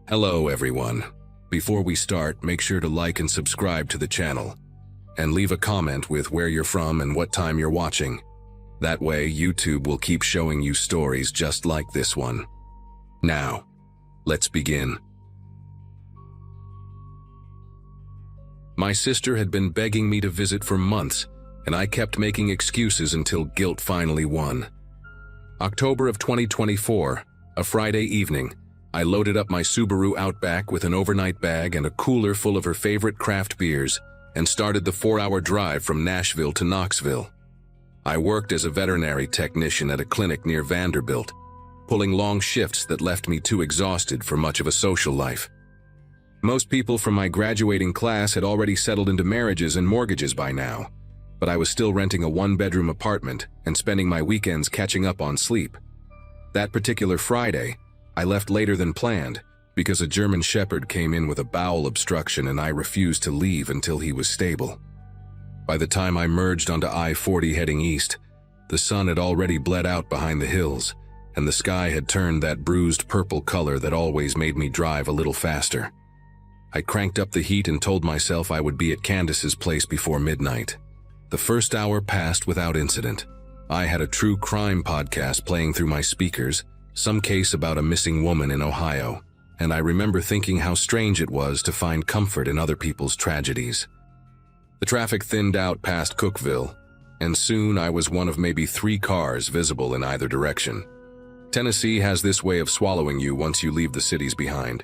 Hello everyone. Before we start, make sure to like and subscribe to the channel. And leave a comment with where you're from and what time you're watching. That way, YouTube will keep showing you stories just like this one. Now, let's begin. My sister had been begging me to visit for months, and I kept making excuses until guilt finally won. October of 2024, a Friday evening, I loaded up my Subaru Outback with an overnight bag and a cooler full of her favorite craft beers and started the 4-hour drive from Nashville to Knoxville. I worked as a veterinary technician at a clinic near Vanderbilt, pulling long shifts that left me too exhausted for much of a social life. Most people from my graduating class had already settled into marriages and mortgages by now, but I was still renting a 1-bedroom apartment and spending my weekends catching up on sleep. That particular Friday, I left later than planned because a German Shepherd came in with a bowel obstruction and I refused to leave until he was stable. By the time I merged onto I-40 heading east, the sun had already bled out behind the hills, and the sky had turned that bruised purple color that always made me drive a little faster. I cranked up the heat and told myself I would be at Candace's place before midnight. The first hour passed without incident. I had a true crime podcast playing through my speakers, some case about a missing woman in Ohio, and I remember thinking how strange it was to find comfort in other people's tragedies. The traffic thinned out past Cookville, and soon I was one of maybe 3 cars visible in either direction. Tennessee has this way of swallowing you once you leave the cities behind.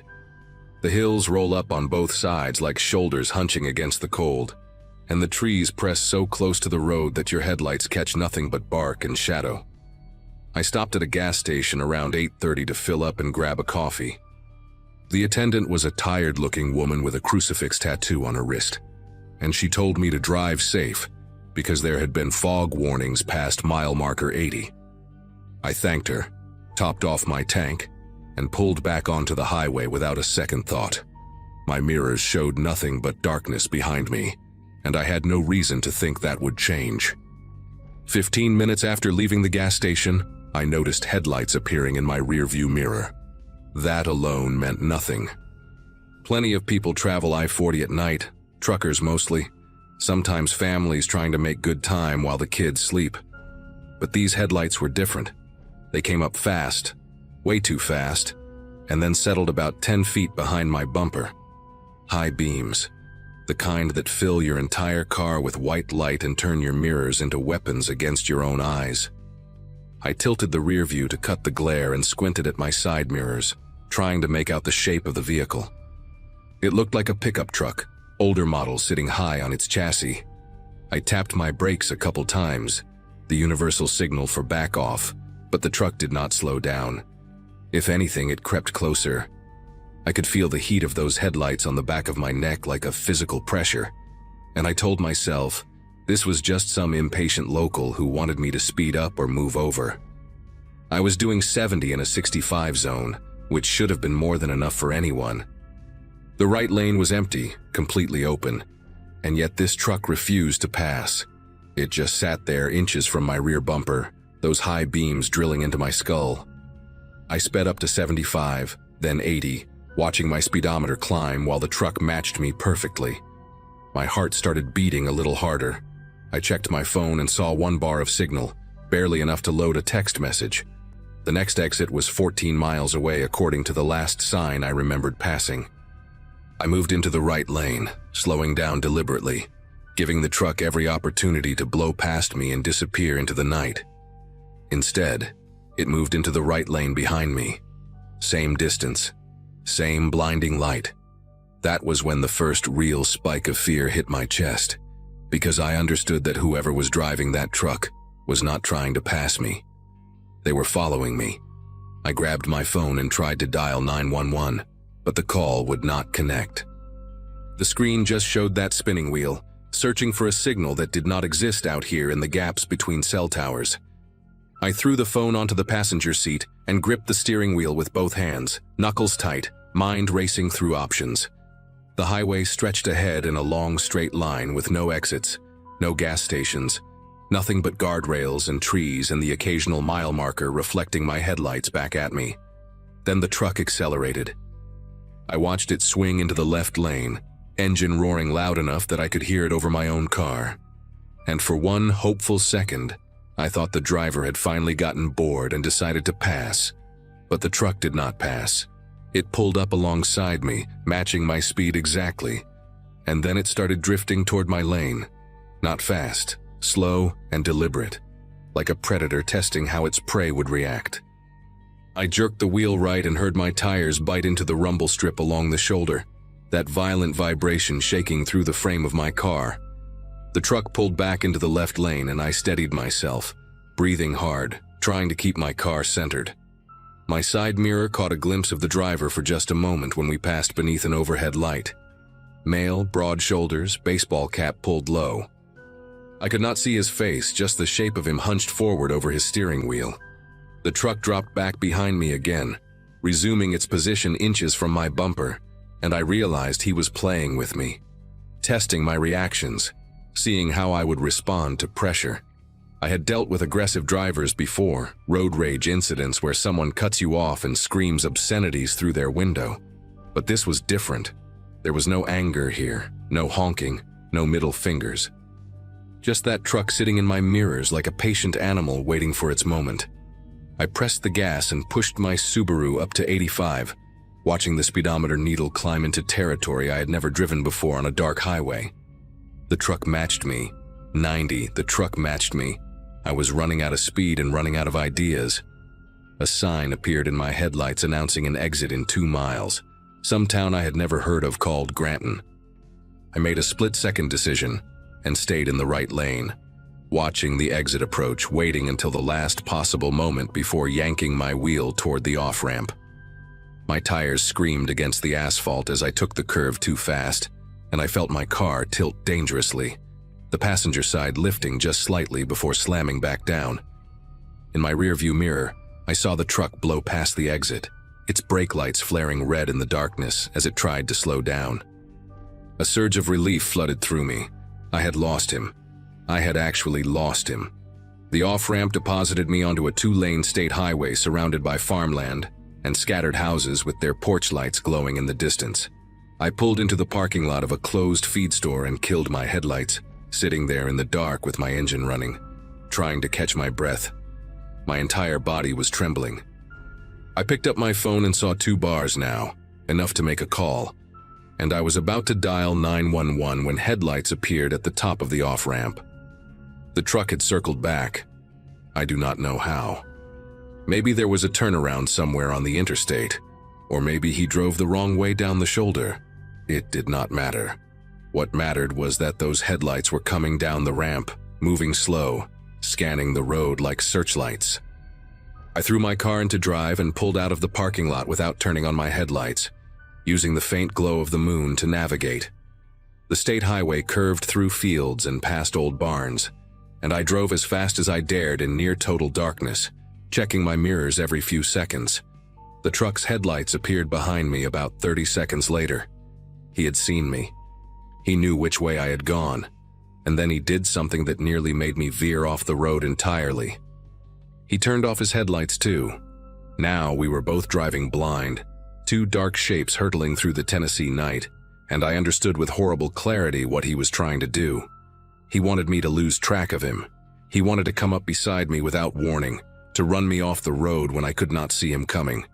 The hills roll up on both sides like shoulders hunching against the cold, and the trees press so close to the road that your headlights catch nothing but bark and shadow. I stopped at a gas station around 8:30 to fill up and grab a coffee. The attendant was a tired-looking woman with a crucifix tattoo on her wrist, and she told me to drive safe because there had been fog warnings past mile marker 80. I thanked her, topped off my tank, and pulled back onto the highway without a second thought. My mirrors showed nothing but darkness behind me, and I had no reason to think that would change. 15 minutes after leaving the gas station, I noticed headlights appearing in my rearview mirror. That alone meant nothing. Plenty of people travel I-40 at night, truckers mostly, sometimes families trying to make good time while the kids sleep. But these headlights were different. They came up fast, way too fast, and then settled about 10 feet behind my bumper. High beams, the kind that fill your entire car with white light and turn your mirrors into weapons against your own eyes. I tilted the rear view to cut the glare and squinted at my side mirrors, trying to make out the shape of the vehicle. It looked like a pickup truck, older model sitting high on its chassis. I tapped my brakes a couple times, the universal signal for back off, but the truck did not slow down. If anything, it crept closer. I could feel the heat of those headlights on the back of my neck like a physical pressure, and I told myself this was just some impatient local who wanted me to speed up or move over. I was doing 70 in a 65 zone, which should have been more than enough for anyone. The right lane was empty, completely open, and yet this truck refused to pass. It just sat there inches from my rear bumper, those high beams drilling into my skull. I sped up to 75, then 80, watching my speedometer climb while the truck matched me perfectly. My heart started beating a little harder. I checked my phone and saw 1 bar of signal, barely enough to load a text message. The next exit was 14 miles away according to the last sign I remembered passing. I moved into the right lane, slowing down deliberately, giving the truck every opportunity to blow past me and disappear into the night. Instead, it moved into the right lane behind me. Same distance, same blinding light. That was when the first real spike of fear hit my chest, because I understood that whoever was driving that truck was not trying to pass me. They were following me. I grabbed my phone and tried to dial 911, but the call would not connect. The screen just showed that spinning wheel, searching for a signal that did not exist out here in the gaps between cell towers. I threw the phone onto the passenger seat and gripped the steering wheel with both hands, knuckles tight, mind racing through options. The highway stretched ahead in a long straight line with no exits, no gas stations, nothing but guardrails and trees and the occasional mile marker reflecting my headlights back at me. Then the truck accelerated. I watched it swing into the left lane, engine roaring loud enough that I could hear it over my own car. And for one hopeful second, I thought the driver had finally gotten bored and decided to pass. But the truck did not pass. It pulled up alongside me, matching my speed exactly. And then it started drifting toward my lane. Not fast, slow and deliberate, like a predator testing how its prey would react. I jerked the wheel right and heard my tires bite into the rumble strip along the shoulder, that violent vibration shaking through the frame of my car. The truck pulled back into the left lane and I steadied myself, breathing hard, trying to keep my car centered. My side mirror caught a glimpse of the driver for just a moment when we passed beneath an overhead light. Male, broad shoulders, baseball cap pulled low. I could not see his face, just the shape of him hunched forward over his steering wheel. The truck dropped back behind me again, resuming its position inches from my bumper, and I realized he was playing with me, testing my reactions, seeing how I would respond to pressure. I had dealt with aggressive drivers before, road rage incidents where someone cuts you off and screams obscenities through their window. But this was different. There was no anger here, no honking, no middle fingers. Just that truck sitting in my mirrors like a patient animal waiting for its moment. I pressed the gas and pushed my Subaru up to 85, watching the speedometer needle climb into territory I had never driven before on a dark highway. The truck matched me. 90, the truck matched me. I was running out of speed and running out of ideas. A sign appeared in my headlights announcing an exit in 2 miles, some town I had never heard of called Granton. I made a split-second decision and stayed in the right lane, watching the exit approach, waiting until the last possible moment before yanking my wheel toward the off-ramp. My tires screamed against the asphalt as I took the curve too fast, and I felt my car tilt dangerously, the passenger side lifting just slightly before slamming back down. In my rearview mirror, I saw the truck blow past the exit, its brake lights flaring red in the darkness as it tried to slow down. A surge of relief flooded through me. I had lost him. I had actually lost him. The off-ramp deposited me onto a 2-lane state highway surrounded by farmland and scattered houses with their porch lights glowing in the distance. I pulled into the parking lot of a closed feed store and killed my headlights, sitting there in the dark with my engine running, trying to catch my breath. My entire body was trembling. I picked up my phone and saw 2 bars now, enough to make a call, and I was about to dial 911 when headlights appeared at the top of the off-ramp. The truck had circled back. I do not know how. Maybe there was a turnaround somewhere on the interstate, or maybe he drove the wrong way down the shoulder. It did not matter. What mattered was that those headlights were coming down the ramp, moving slow, scanning the road like searchlights. I threw my car into drive and pulled out of the parking lot without turning on my headlights, using the faint glow of the moon to navigate. The state highway curved through fields and past old barns, and I drove as fast as I dared in near total darkness, checking my mirrors every few seconds. The truck's headlights appeared behind me about 30 seconds later. He had seen me. He knew which way I had gone, and then he did something that nearly made me veer off the road entirely. He turned off his headlights too. Now we were both driving blind, 2 dark shapes hurtling through the Tennessee night, and I understood with horrible clarity what he was trying to do. He wanted me to lose track of him. He wanted to come up beside me without warning, to run me off the road when I could not see him coming.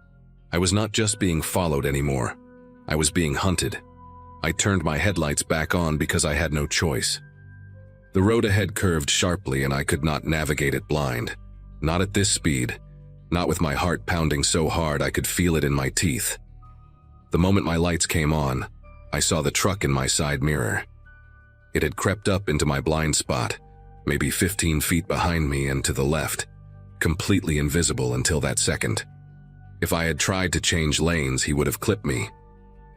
I was not just being followed anymore. I was being hunted. I turned my headlights back on because I had no choice. The road ahead curved sharply and I could not navigate it blind. Not at this speed. Not with my heart pounding so hard I could feel it in my teeth. The moment my lights came on, I saw the truck in my side mirror. It had crept up into my blind spot, maybe 15 feet behind me and to the left, completely invisible until that second. If I had tried to change lanes, he would have clipped me.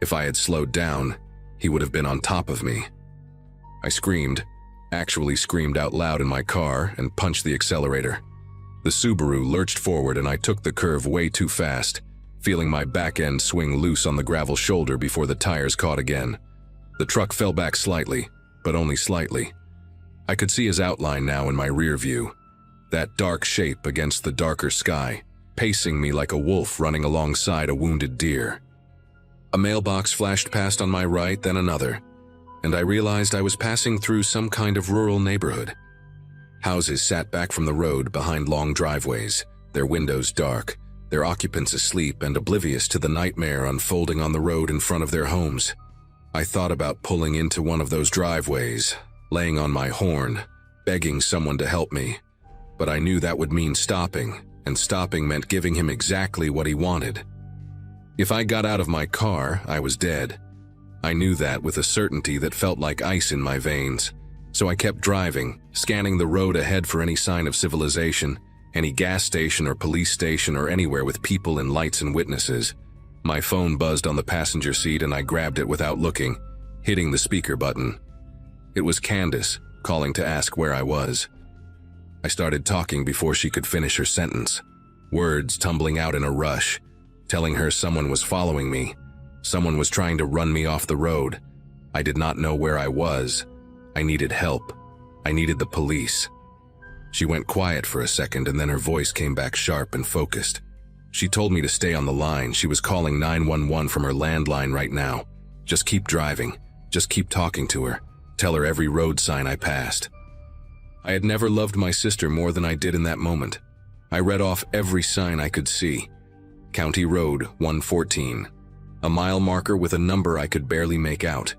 If I had slowed down, he would have been on top of me. I screamed, actually screamed out loud in my car, and punched the accelerator. The Subaru lurched forward and I took the curve way too fast, feeling my back end swing loose on the gravel shoulder before the tires caught again. The truck fell back slightly, but only slightly. I could see his outline now in my rear view, that dark shape against the darker sky, pacing me like a wolf running alongside a wounded deer. A mailbox flashed past on my right, then another, and I realized I was passing through some kind of rural neighborhood. Houses sat back from the road behind long driveways, their windows dark, their occupants asleep and oblivious to the nightmare unfolding on the road in front of their homes. I thought about pulling into one of those driveways, laying on my horn, begging someone to help me. But I knew that would mean stopping, and stopping meant giving him exactly what he wanted. If I got out of my car, I was dead. I knew that with a certainty that felt like ice in my veins. So I kept driving, scanning the road ahead for any sign of civilization, any gas station or police station or anywhere with people and lights and witnesses. My phone buzzed on the passenger seat and I grabbed it without looking, hitting the speaker button. It was Candace, calling to ask where I was. I started talking before she could finish her sentence, words tumbling out in a rush, telling her someone was following me. Someone was trying to run me off the road. I did not know where I was. I needed help. I needed the police. She went quiet for a second and then her voice came back sharp and focused. She told me to stay on the line. She was calling 911 from her landline right now. Just keep driving. Just keep talking to her. Tell her every road sign I passed. I had never loved my sister more than I did in that moment. I read off every sign I could see. County Road 114. A mile marker with a number I could barely make out.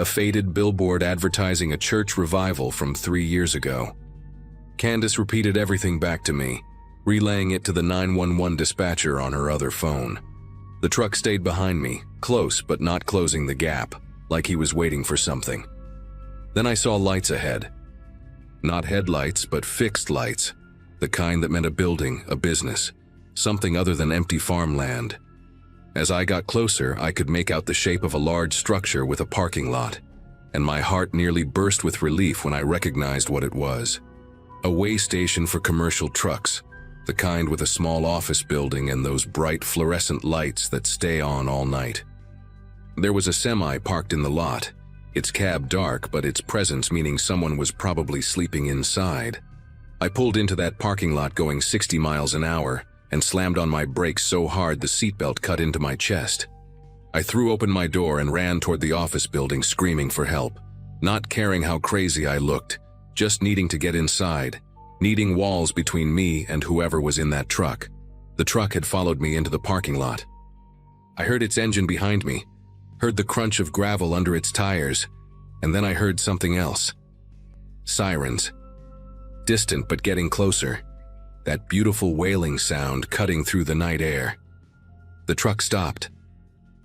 A faded billboard advertising a church revival from 3 years ago. Candace repeated everything back to me, relaying it to the 911 dispatcher on her other phone. The truck stayed behind me, close but not closing the gap, like he was waiting for something. Then I saw lights ahead. Not headlights, but fixed lights, the kind that meant a building, a business, something other than empty farmland. As I got closer, I could make out the shape of a large structure with a parking lot, and my heart nearly burst with relief when I recognized what it was. A way station for commercial trucks, the kind with a small office building and those bright fluorescent lights that stay on all night. There was a semi parked in the lot, its cab dark, but its presence meaning someone was probably sleeping inside. I pulled into that parking lot going 60 miles an hour and slammed on my brakes so hard the seatbelt cut into my chest. I threw open my door and ran toward the office building screaming for help, not caring how crazy I looked, just needing to get inside, needing walls between me and whoever was in that truck. The truck had followed me into the parking lot. I heard its engine behind me, heard the crunch of gravel under its tires, and then I heard something else. Sirens. Distant but getting closer. That beautiful wailing sound cutting through the night air. The truck stopped.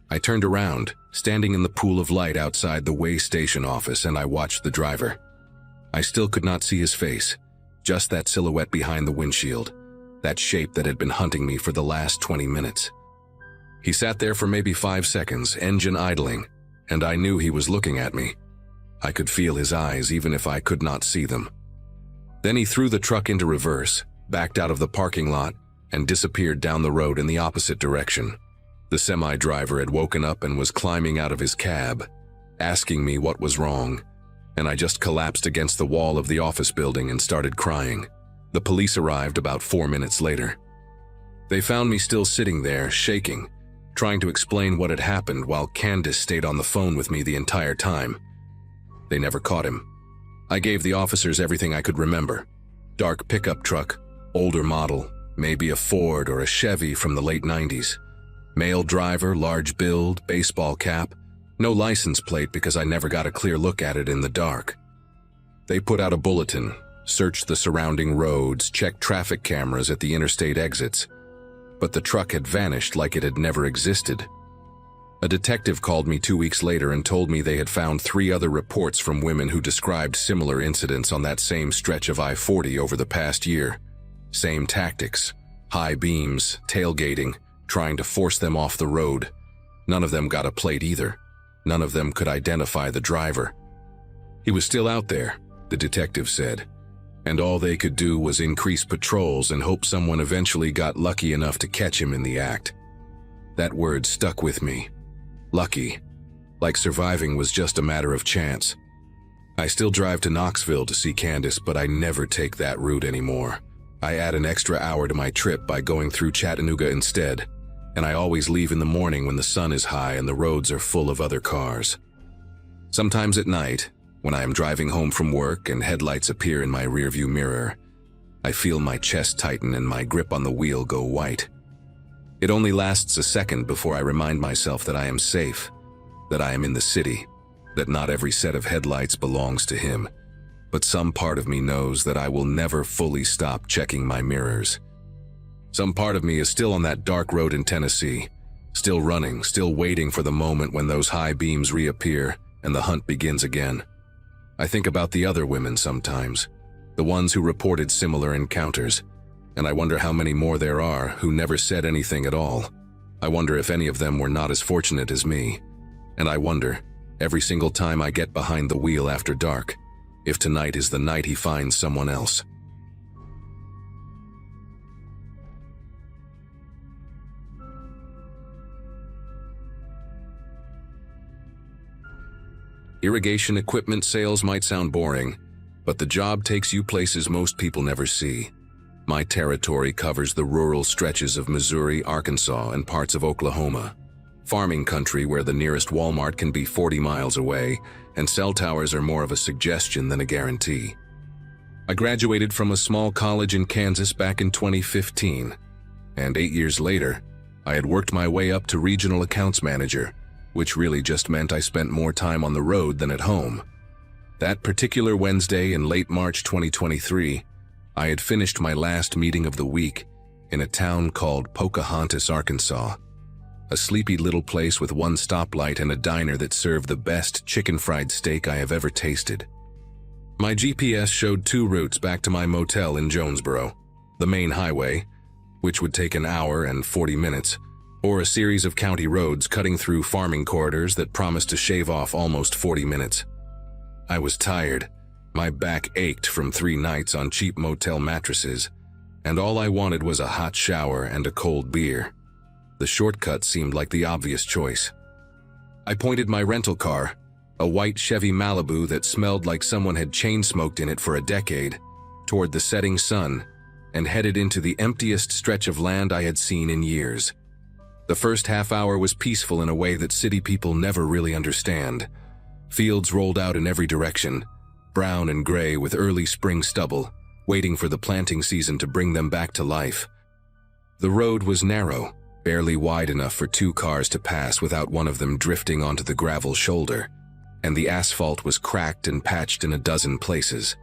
I turned around, standing in the pool of light outside the way station office, and I watched the driver. I still could not see his face, just that silhouette behind the windshield, that shape that had been hunting me for the last 20 minutes. He sat there for maybe 5 seconds, engine idling, and I knew he was looking at me. I could feel his eyes even if I could not see them. Then he threw the truck into reverse, backed out of the parking lot, and disappeared down the road in the opposite direction. The semi-driver had woken up and was climbing out of his cab, asking me what was wrong, and I just collapsed against the wall of the office building and started crying. The police arrived about 4 minutes later. They found me still sitting there, shaking, trying to explain what had happened while Candace stayed on the phone with me the entire time. They never caught him. I gave the officers everything I could remember. Dark pickup truck, older model, maybe a Ford or a Chevy from the late 90s. Male driver, large build, baseball cap. No license plate because I never got a clear look at it in the dark. They put out a bulletin, searched the surrounding roads, checked traffic cameras at the interstate exits. But the truck had vanished like it had never existed. A detective called me 2 weeks later and told me they had found 3 other reports from women who described similar incidents on that same stretch of I-40 over the past year. Same tactics, high beams, tailgating, trying to force them off the road. None of them got a plate either. None of them could identify the driver. He was still out there, the detective said, and all they could do was increase patrols and hope someone eventually got lucky enough to catch him in the act. That word stuck with me. Lucky. Like surviving was just a matter of chance. I still drive to Knoxville to see Candace, but I never take that route anymore. I add an extra hour to my trip by going through Chattanooga instead, and I always leave in the morning when the sun is high and the roads are full of other cars. Sometimes at night, when I am driving home from work and headlights appear in my rearview mirror, I feel my chest tighten and my grip on the wheel go white. It only lasts a second before I remind myself that I am safe, that I am in the city, that not every set of headlights belongs to him, but some part of me knows that I will never fully stop checking my mirrors. Some part of me is still on that dark road in Tennessee, still running, still waiting for the moment when those high beams reappear and the hunt begins again. I think about the other women sometimes, the ones who reported similar encounters, and I wonder how many more there are who never said anything at all. I wonder if any of them were not as fortunate as me. And I wonder, every single time I get behind the wheel after dark, if tonight is the night he finds someone else. Irrigation equipment sales might sound boring, but the job takes you places most people never see. My territory covers the rural stretches of Missouri, Arkansas, and parts of Oklahoma. Farming country where the nearest Walmart can be 40 miles away, and cell towers are more of a suggestion than a guarantee. I graduated from a small college in Kansas back in 2015, and 8 years later, I had worked my way up to regional accounts manager, which really just meant I spent more time on the road than at home. That particular Wednesday in late March 2023, I had finished my last meeting of the week in a town called Pocahontas, Arkansas, a sleepy little place with one stoplight and a diner that served the best chicken fried steak I have ever tasted. My GPS showed 2 routes back to my motel in Jonesboro, the main highway, which would take an hour and 40 minutes, or a series of county roads cutting through farming corridors that promised to shave off almost 40 minutes. I was tired. My back ached from 3 nights on cheap motel mattresses, and all I wanted was a hot shower and a cold beer. The shortcut seemed like the obvious choice. I pointed my rental car, a white Chevy Malibu that smelled like someone had chain-smoked in it for a decade, toward the setting sun, and headed into the emptiest stretch of land I had seen in years. The first half hour was peaceful in a way that city people never really understand. Fields rolled out in every direction, brown and gray with early spring stubble, waiting for the planting season to bring them back to life. The road was narrow, barely wide enough for 2 cars to pass without one of them drifting onto the gravel shoulder, and the asphalt was cracked and patched in a dozen places.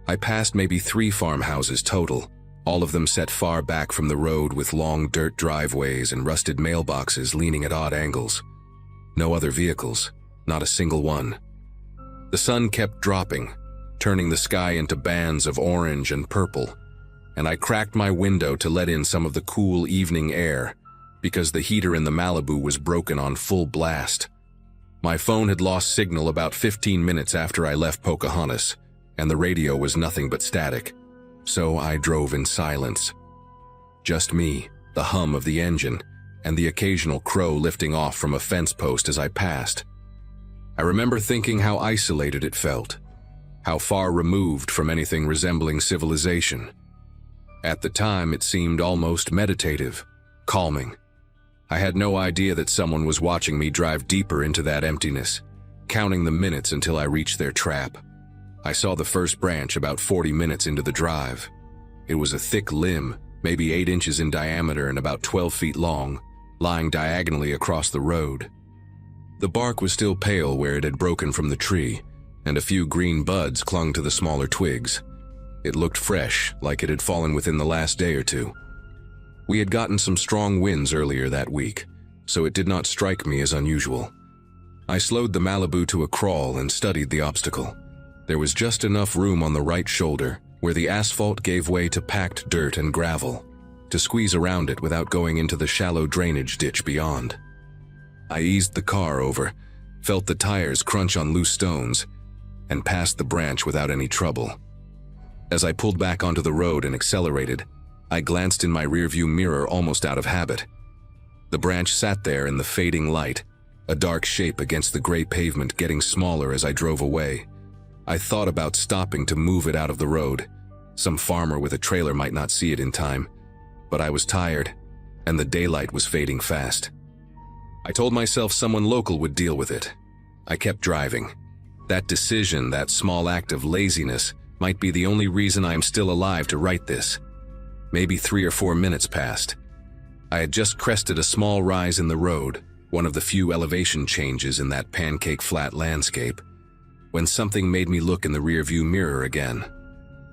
I passed maybe 3 farmhouses total, all of them set far back from the road with long dirt driveways and rusted mailboxes leaning at odd angles. No other vehicles, not a single one. The sun kept dropping, turning the sky into bands of orange and purple, and I cracked my window to let in some of the cool evening air because the heater in the Malibu was broken on full blast. My phone had lost signal about 15 minutes after I left Pocahontas, and the radio was nothing but static, so I drove in silence. Just me, the hum of the engine, and the occasional crow lifting off from a fence post as I passed. I remember thinking how isolated it felt, how far removed from anything resembling civilization. At the time, it seemed almost meditative, calming. I had no idea that someone was watching me drive deeper into that emptiness, counting the minutes until I reached their trap. I saw the first branch about 40 minutes into the drive. It was a thick limb, maybe 8 inches in diameter and about 12 feet long, lying diagonally across the road. The bark was still pale where it had broken from the tree, and a few green buds clung to the smaller twigs. It looked fresh, like it had fallen within the last day or 2. We had gotten some strong winds earlier that week, so it did not strike me as unusual. I slowed the Malibu to a crawl and studied the obstacle. There was just enough room on the right shoulder, where the asphalt gave way to packed dirt and gravel, to squeeze around it without going into the shallow drainage ditch beyond. I eased the car over, felt the tires crunch on loose stones, and passed the branch without any trouble. As I pulled back onto the road and accelerated, I glanced in my rearview mirror almost out of habit. The branch sat there in the fading light, a dark shape against the gray pavement getting smaller as I drove away. I thought about stopping to move it out of the road. Some farmer with a trailer might not see it in time, but I was tired. and the daylight was fading fast. I told myself someone local would deal with it. I kept driving. That decision, that small act of laziness, might be the only reason I am still alive to write this. Maybe 3 or 4 minutes passed. I had just crested a small rise in the road, one of the few elevation changes in that pancake-flat landscape, when something made me look in the rearview mirror again.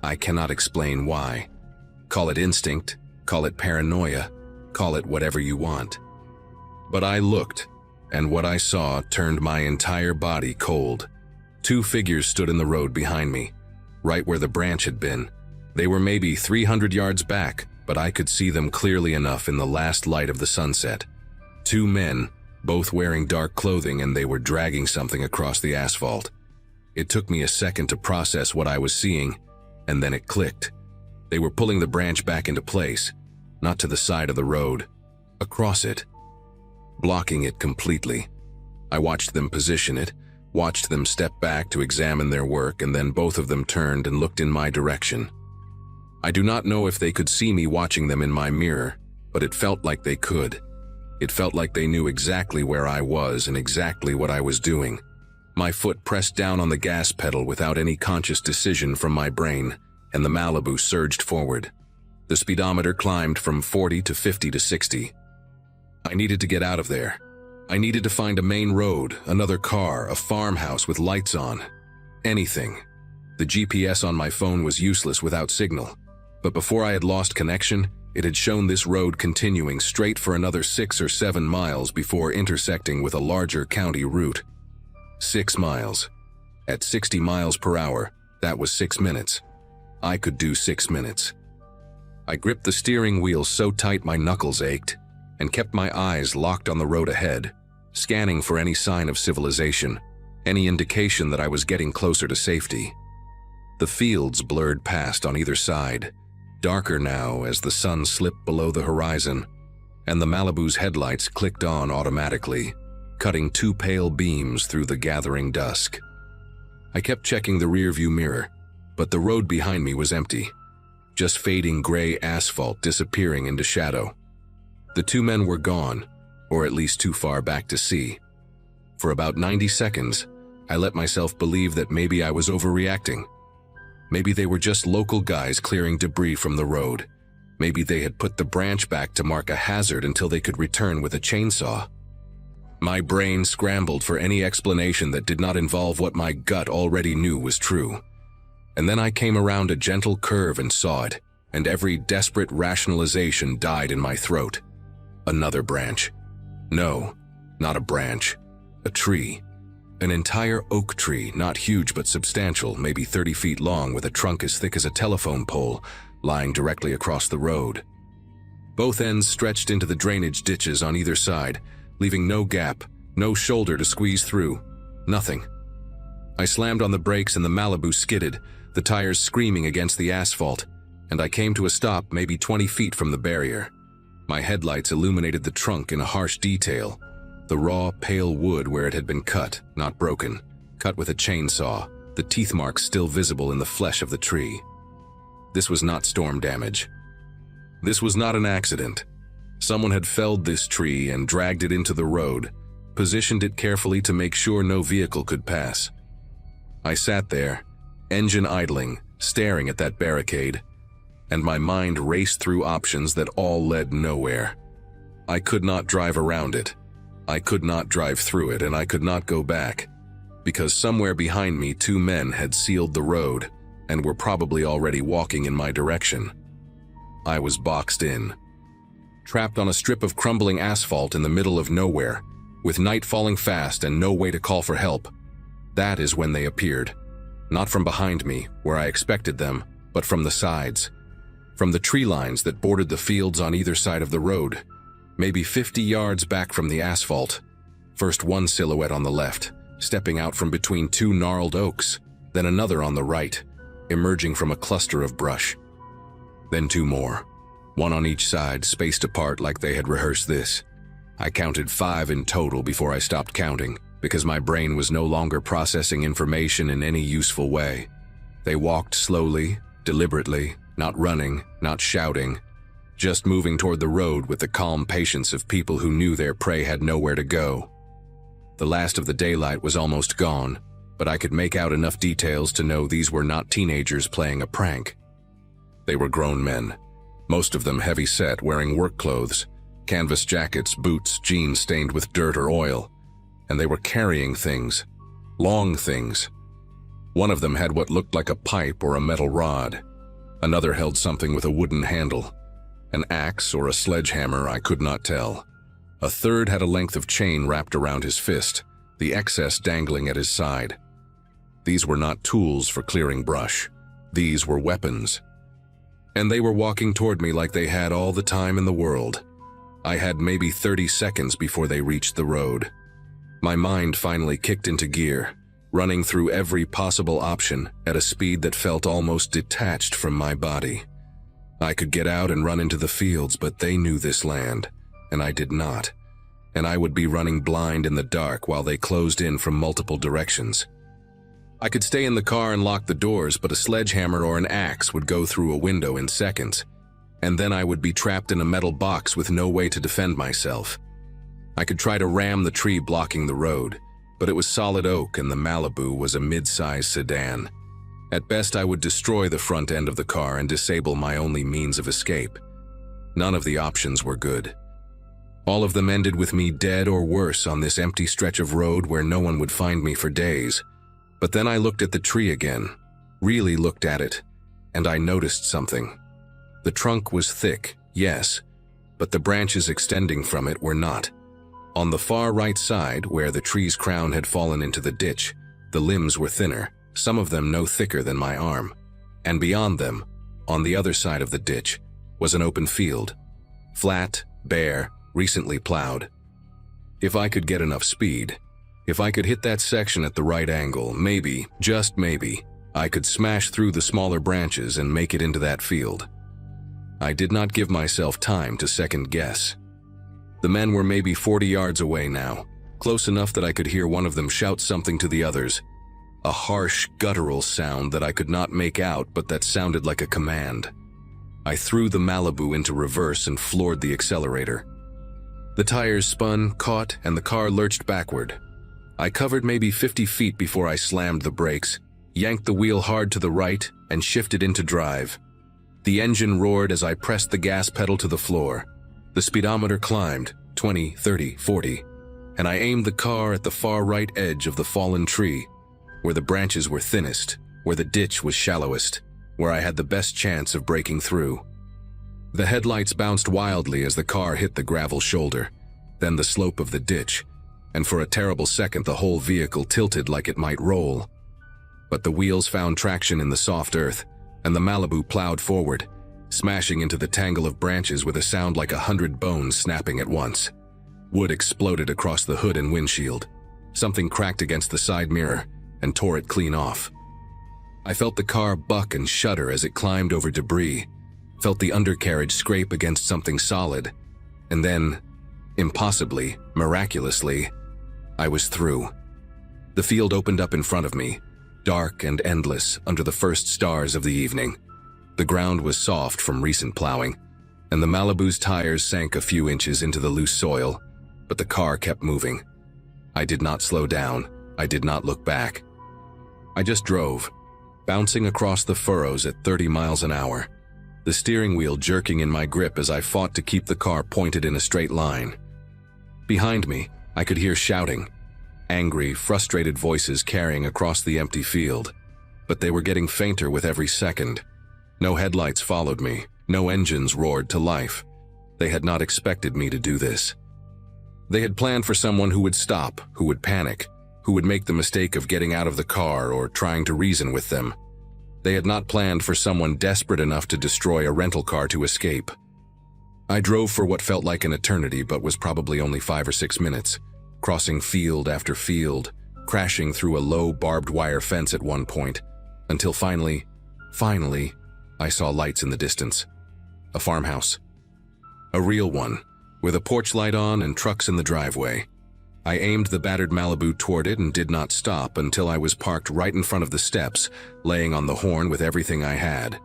I cannot explain why. Call it instinct, call it paranoia, call it whatever you want. But I looked, and what I saw turned my entire body cold. 2 figures stood in the road behind me, right where the branch had been. They were maybe 300 yards back, but I could see them clearly enough in the last light of the sunset. 2 men, both wearing dark clothing, and they were dragging something across the asphalt. It took me a second to process what I was seeing, and then it clicked. They were pulling the branch back into place, not to the side of the road, across it, blocking it completely. I watched them position it, watched them step back to examine their work, and then both of them turned and looked in my direction. I do not know if they could see me watching them in my mirror, but it felt like they could. It felt like they knew exactly where I was and exactly what I was doing. My foot pressed down on the gas pedal without any conscious decision from my brain, and the Malibu surged forward. The speedometer climbed from 40 to 50 to 60. I needed to get out of there. I needed to find a main road, another car, a farmhouse with lights on. Anything. The GPS on my phone was useless without signal. But before I had lost connection, it had shown this road continuing straight for another 6 or 7 miles before intersecting with a larger county route. 6 miles. At 60 miles per hour, that was 6 minutes. I could do 6 minutes. I gripped the steering wheel so tight my knuckles ached, and kept my eyes locked on the road ahead, scanning for any sign of civilization, any indication that I was getting closer to safety. The fields blurred past on either side, darker now as the sun slipped below the horizon, and the Malibu's headlights clicked on automatically, cutting 2 pale beams through the gathering dusk. I kept checking the rearview mirror, but the road behind me was empty, just fading gray asphalt disappearing into shadow. The 2 men were gone, or at least too far back to see. For about 90 seconds, I let myself believe that maybe I was overreacting. Maybe they were just local guys clearing debris from the road. Maybe they had put the branch back to mark a hazard until they could return with a chainsaw. My brain scrambled for any explanation that did not involve what my gut already knew was true. And then I came around a gentle curve and saw it, and every desperate rationalization died in my throat. Another branch. No, not a branch. A tree. An entire oak tree, not huge but substantial, maybe 30 feet long, with a trunk as thick as a telephone pole, lying directly across the road. Both ends stretched into the drainage ditches on either side, leaving no gap, no shoulder to squeeze through. Nothing. I slammed on the brakes and the Malibu skidded, the tires screaming against the asphalt, and I came to a stop maybe 20 feet from the barrier. My headlights illuminated the trunk in a harsh detail. The raw, pale wood where it had been cut, not broken, cut with a chainsaw, the teeth marks still visible in the flesh of the tree. This was not storm damage. This was not an accident. Someone had felled this tree and dragged it into the road, positioned it carefully to make sure no vehicle could pass. I sat there, engine idling, staring at that barricade, and my mind raced through options that all led nowhere. I could not drive around it. I could not drive through it, and I could not go back, because somewhere behind me 2 men had sealed the road and were probably already walking in my direction. I was boxed in, trapped on a strip of crumbling asphalt in the middle of nowhere, with night falling fast and no way to call for help. That is when they appeared, not from behind me, where I expected them, but from the sides, from the tree lines that bordered the fields on either side of the road. Maybe 50 yards back from the asphalt. First one silhouette on the left, stepping out from between 2 gnarled oaks, then another on the right, emerging from a cluster of brush. Then 2 more, one on each side, spaced apart like they had rehearsed this. I counted 5 in total before I stopped counting, because my brain was no longer processing information in any useful way. They walked slowly, deliberately, not running, not shouting, just moving toward the road with the calm patience of people who knew their prey had nowhere to go. The last of the daylight was almost gone, but I could make out enough details to know these were not teenagers playing a prank. They were grown men, most of them heavy-set, wearing work clothes, canvas jackets, boots, jeans stained with dirt or oil, and they were carrying things, long things. One of them had what looked like a pipe or a metal rod. Another held something with a wooden handle. An axe or a sledgehammer, I could not tell. A third had a length of chain wrapped around his fist, the excess dangling at his side. These were not tools for clearing brush. These were weapons. And they were walking toward me like they had all the time in the world. I had maybe 30 seconds before they reached the road. My mind finally kicked into gear, running through every possible option at a speed that felt almost detached from my body. I could get out and run into the fields, but they knew this land, and I did not. And I would be running blind in the dark while they closed in from multiple directions. I could stay in the car and lock the doors, but a sledgehammer or an axe would go through a window in seconds, and then I would be trapped in a metal box with no way to defend myself. I could try to ram the tree blocking the road, but it was solid oak and the Malibu was a mid-sized sedan. At best, I would destroy the front end of the car and disable my only means of escape. None of the options were good. All of them ended with me dead or worse on this empty stretch of road where no one would find me for days. But then I looked at the tree again, really looked at it, and I noticed something. The trunk was thick, yes, but the branches extending from it were not. On the far right side, where the tree's crown had fallen into the ditch, the limbs were thinner, some of them no thicker than my arm. And beyond them, on the other side of the ditch, was an open field. Flat, bare, recently plowed. If I could get enough speed, if I could hit that section at the right angle, maybe, just maybe, I could smash through the smaller branches and make it into that field. I did not give myself time to second guess. The men were maybe 40 yards away now, close enough that I could hear one of them shout something to the others. A harsh, guttural sound that I could not make out, but that sounded like a command. I threw the Malibu into reverse and floored the accelerator. The tires spun, caught, and the car lurched backward. I covered maybe 50 feet before I slammed the brakes, yanked the wheel hard to the right, and shifted into drive. The engine roared as I pressed the gas pedal to the floor. The speedometer climbed, 20, 30, 40, and I aimed the car at the far right edge of the fallen tree, where the branches were thinnest, where the ditch was shallowest, where I had the best chance of breaking through. The headlights bounced wildly as the car hit the gravel shoulder, then the slope of the ditch, and for a terrible second the whole vehicle tilted like it might roll. But the wheels found traction in the soft earth, and the Malibu plowed forward, smashing into the tangle of branches with a sound like 100 bones snapping at once. Wood exploded across the hood and windshield. Something cracked against the side mirror and tore it clean off. I felt the car buck and shudder as it climbed over debris, felt the undercarriage scrape against something solid, and then, impossibly, miraculously, I was through. The field opened up in front of me, dark and endless under the first stars of the evening. The ground was soft from recent plowing, and the Malibu's tires sank a few inches into the loose soil, but the car kept moving. I did not slow down. I did not look back. I just drove, bouncing across the furrows at 30 miles an hour, the steering wheel jerking in my grip as I fought to keep the car pointed in a straight line. Behind me, I could hear shouting, angry, frustrated voices carrying across the empty field, but they were getting fainter with every second. No headlights followed me, no engines roared to life. They had not expected me to do this. They had planned for someone who would stop, who would panic, who would make the mistake of getting out of the car or trying to reason with them. They had not planned for someone desperate enough to destroy a rental car to escape. I drove for what felt like an eternity but was probably only 5 or 6 minutes, crossing field after field, crashing through a low barbed wire fence at one point, until finally, I saw lights in the distance. A farmhouse. A real one, with a porch light on and trucks in the driveway. I aimed the battered Malibu toward it and did not stop until I was parked right in front of the steps, laying on the horn with everything I had.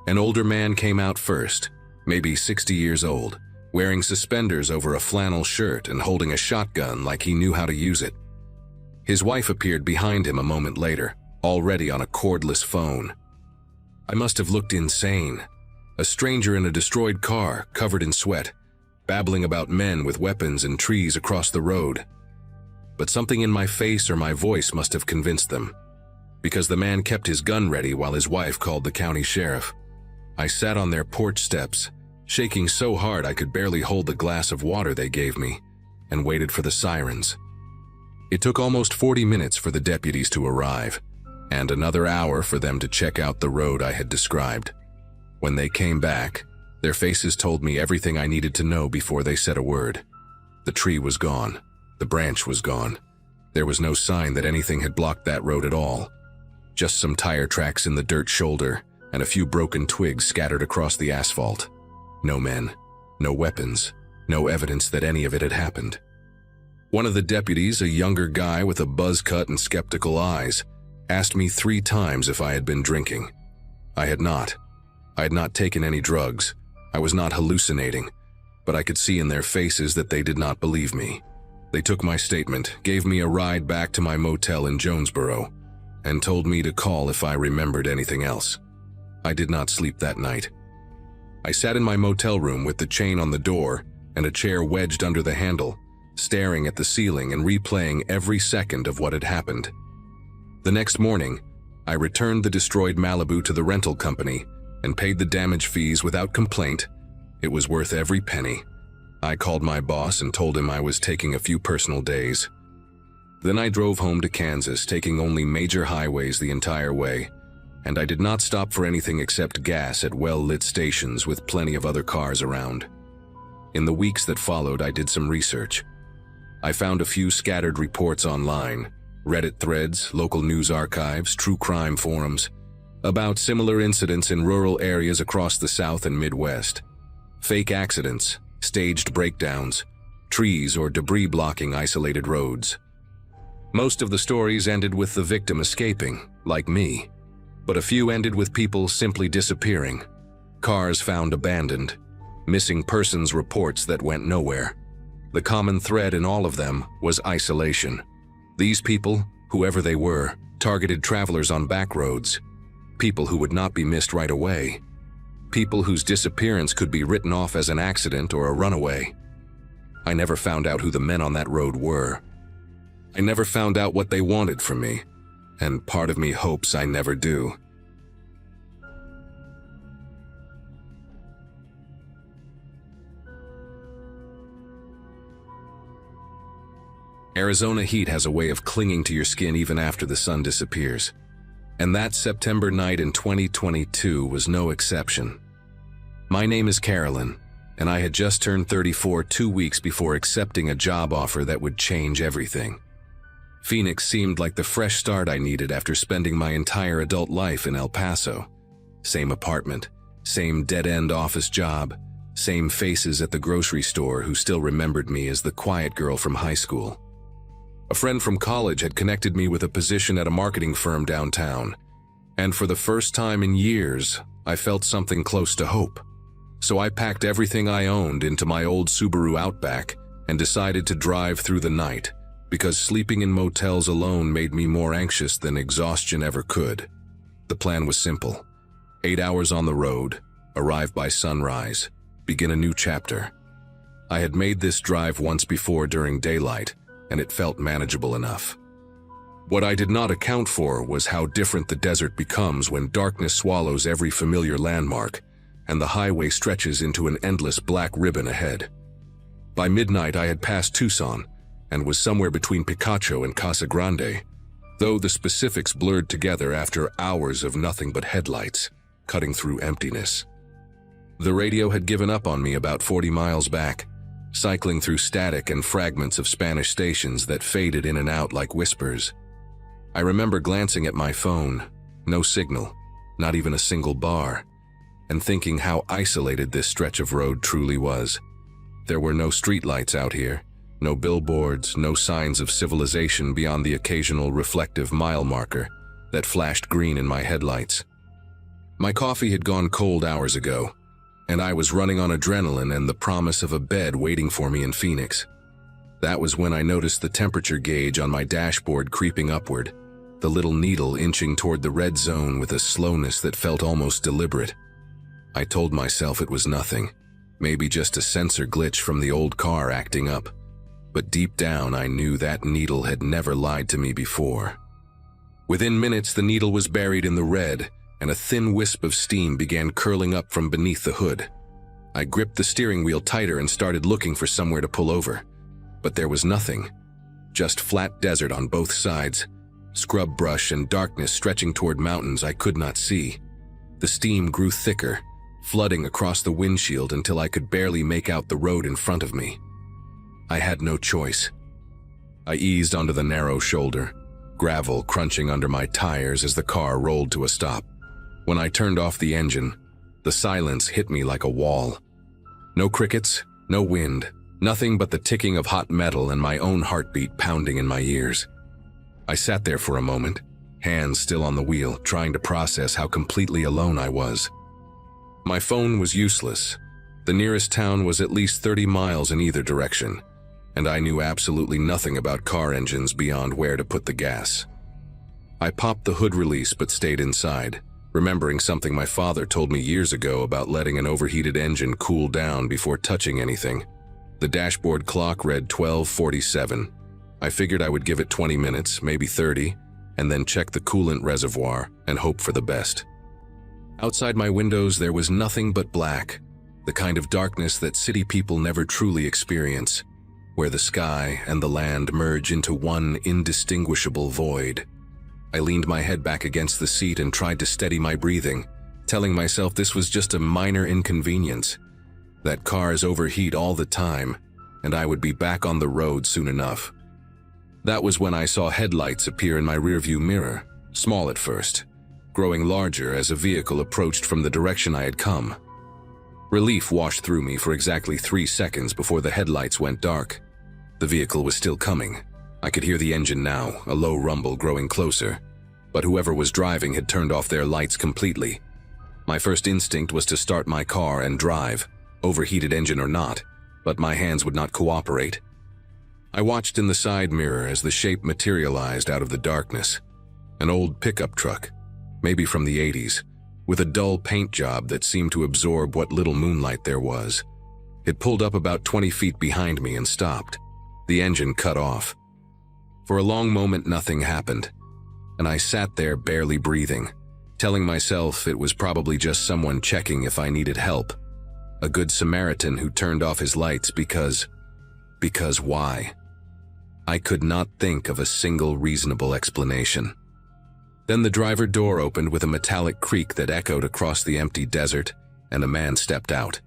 An older man came out first, maybe 60 years old, wearing suspenders over a flannel shirt and holding a shotgun like he knew how to use it. His wife appeared behind him a moment later, already on a cordless phone. I must have looked insane. A stranger in a destroyed car, covered in sweat, babbling about men with weapons and trees across the road. But something in my face or my voice must have convinced them, because the man kept his gun ready while his wife called the county sheriff. I sat on their porch steps, shaking so hard I could barely hold the glass of water they gave me, and waited for the sirens. It took almost 40 minutes for the deputies to arrive, and another hour for them to check out the road I had described. When they came back, their faces told me everything I needed to know before they said a word. The tree was gone. The branch was gone. There was no sign that anything had blocked that road at all. Just some tire tracks in the dirt shoulder and a few broken twigs scattered across the asphalt. No men, no weapons, no evidence that any of it had happened. One of the deputies, a younger guy with a buzz cut and skeptical eyes, asked me 3 times if I had been drinking. I had not. I had not taken any drugs. I was not hallucinating, but I could see in their faces that they did not believe me. They took my statement, gave me a ride back to my motel in Jonesboro, and told me to call if I remembered anything else. I did not sleep that night. I sat in my motel room with the chain on the door and a chair wedged under the handle, staring at the ceiling and replaying every second of what had happened. The next morning, I returned the destroyed Malibu to the rental company and paid the damage fees without complaint. It was worth every penny. I called my boss and told him I was taking a few personal days. Then I drove home to Kansas, taking only major highways the entire way, and I did not stop for anything except gas at well-lit stations with plenty of other cars around. In the weeks that followed, I did some research. I found a few scattered reports online, Reddit threads, local news archives, true crime forums, about similar incidents in rural areas across the South and Midwest. Fake accidents, staged breakdowns, trees or debris blocking isolated roads. Most of the stories ended with the victim escaping, like me, but a few ended with people simply disappearing, cars found abandoned, missing persons reports that went nowhere. The common thread in all of them was isolation. These people, whoever they were, targeted travelers on back roads, people who would not be missed right away, people whose disappearance could be written off as an accident or a runaway. I never found out who the men on that road were. I never found out what they wanted from me, and part of me hopes I never do. Arizona heat has a way of clinging to your skin even after the sun disappears. And that September night in 2022 was no exception. My name is Carolyn, and I had just turned 34 2 weeks before accepting a job offer that would change everything. Phoenix seemed like the fresh start I needed after spending my entire adult life in El Paso. Same apartment, same dead-end office job, same faces at the grocery store who still remembered me as the quiet girl from high school. A friend from college had connected me with a position at a marketing firm downtown, and for the first time in years, I felt something close to hope. So I packed everything I owned into my old Subaru Outback and decided to drive through the night, because sleeping in motels alone made me more anxious than exhaustion ever could. The plan was simple: 8 hours on the road, arrive by sunrise, begin a new chapter. I had made this drive once before during daylight, and it felt manageable enough. What I did not account for was how different the desert becomes when darkness swallows every familiar landmark, and the highway stretches into an endless black ribbon ahead. By midnight, I had passed Tucson, and was somewhere between Picacho and Casa Grande, though the specifics blurred together after hours of nothing but headlights, cutting through emptiness. The radio had given up on me about 40 miles back, cycling through static and fragments of Spanish stations that faded in and out like whispers. I remember glancing at my phone, no signal, not even a single bar, and thinking how isolated this stretch of road truly was. There were no streetlights out here, no billboards, no signs of civilization beyond the occasional reflective mile marker that flashed green in my headlights. My coffee had gone cold hours ago, and I was running on adrenaline and the promise of a bed waiting for me in Phoenix. That was when I noticed the temperature gauge on my dashboard creeping upward, the little needle inching toward the red zone with a slowness that felt almost deliberate. I told myself it was nothing, maybe just a sensor glitch from the old car acting up, but deep down I knew that needle had never lied to me before. Within minutes, the needle was buried in the red, and a thin wisp of steam began curling up from beneath the hood. I gripped the steering wheel tighter and started looking for somewhere to pull over. But there was nothing, just flat desert on both sides, scrub brush and darkness stretching toward mountains I could not see. The steam grew thicker, flooding across the windshield until I could barely make out the road in front of me. I had no choice. I eased onto the narrow shoulder, gravel crunching under my tires as the car rolled to a stop. When I turned off the engine, the silence hit me like a wall. No crickets, no wind, nothing but the ticking of hot metal and my own heartbeat pounding in my ears. I sat there for a moment, hands still on the wheel, trying to process how completely alone I was. My phone was useless. The nearest town was at least 30 miles in either direction, and I knew absolutely nothing about car engines beyond where to put the gas. I popped the hood release but stayed inside, remembering something my father told me years ago about letting an overheated engine cool down before touching anything. The dashboard clock read 12:47. I figured I would give it 20 minutes, maybe 30, and then check the coolant reservoir and hope for the best. Outside my windows there was nothing but black, the kind of darkness that city people never truly experience, where the sky and the land merge into one indistinguishable void. I leaned my head back against the seat and tried to steady my breathing, telling myself this was just a minor inconvenience, that cars overheat all the time, and I would be back on the road soon enough. That was when I saw headlights appear in my rearview mirror, small at first, growing larger as a vehicle approached from the direction I had come. Relief washed through me for exactly 3 seconds before the headlights went dark. The vehicle was still coming. I could hear the engine now, a low rumble growing closer, but whoever was driving had turned off their lights completely. My first instinct was to start my car and drive, overheated engine or not, but my hands would not cooperate. I watched in the side mirror as the shape materialized out of the darkness. An old pickup truck, maybe from the 80s, with a dull paint job that seemed to absorb what little moonlight there was. It pulled up about 20 feet behind me and stopped. The engine cut off. For a long moment nothing happened, and I sat there barely breathing, telling myself it was probably just someone checking if I needed help. A good Samaritan who turned off his lights because why? I could not think of a single reasonable explanation. Then the driver door opened with a metallic creak that echoed across the empty desert, and a man stepped out.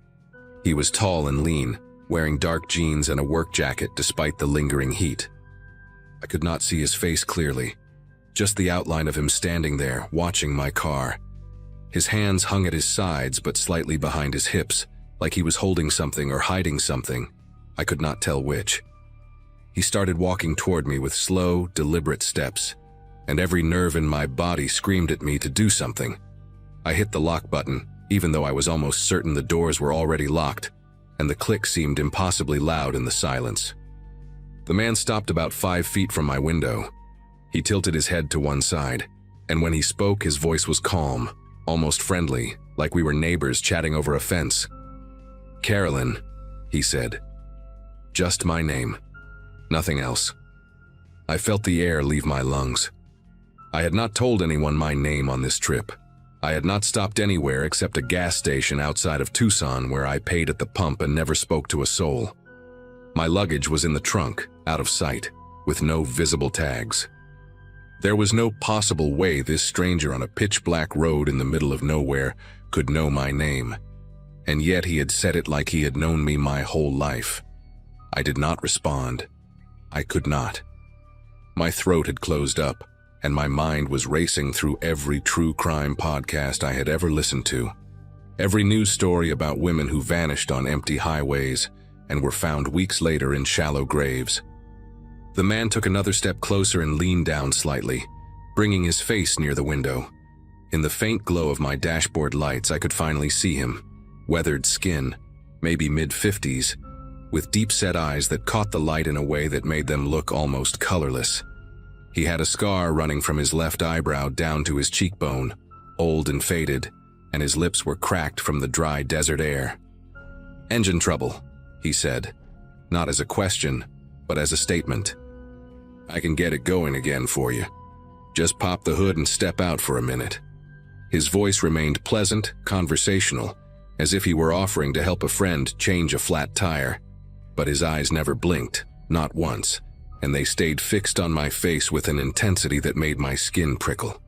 He was tall and lean, wearing dark jeans and a work jacket despite the lingering heat. I could not see his face clearly, just the outline of him standing there, watching my car. His hands hung at his sides but slightly behind his hips, like he was holding something or hiding something. I could not tell which. He started walking toward me with slow, deliberate steps, and every nerve in my body screamed at me to do something. I hit the lock button, even though I was almost certain the doors were already locked, and the click seemed impossibly loud in the silence. The man stopped about 5 feet from my window. He tilted his head to one side, and when he spoke, his voice was calm, almost friendly, like we were neighbors chatting over a fence. "Carolyn," he said. Just my name. Nothing else. I felt the air leave my lungs. I had not told anyone my name on this trip. I had not stopped anywhere except a gas station outside of Tucson where I paid at the pump and never spoke to a soul. My luggage was in the trunk, out of sight, with no visible tags. There was no possible way this stranger on a pitch-black road in the middle of nowhere could know my name, and yet he had said it like he had known me my whole life. I did not respond. I could not. My throat had closed up, and my mind was racing through every true crime podcast I had ever listened to, every news story about women who vanished on empty highways and were found weeks later in shallow graves. The man took another step closer and leaned down slightly, bringing his face near the window. In the faint glow of my dashboard lights, I could finally see him. weathered skin, maybe mid-50s, with deep-set eyes that caught the light in a way that made them look almost colorless. He had a scar running from his left eyebrow down to his cheekbone, old and faded, and his lips were cracked from the dry desert air. "Engine trouble," he said, not as a question, but as a statement. "I can get it going again for you. Just pop the hood and step out for a minute." His voice remained pleasant, conversational, as if he were offering to help a friend change a flat tire. But his eyes never blinked, not once, and they stayed fixed on my face with an intensity that made my skin prickle.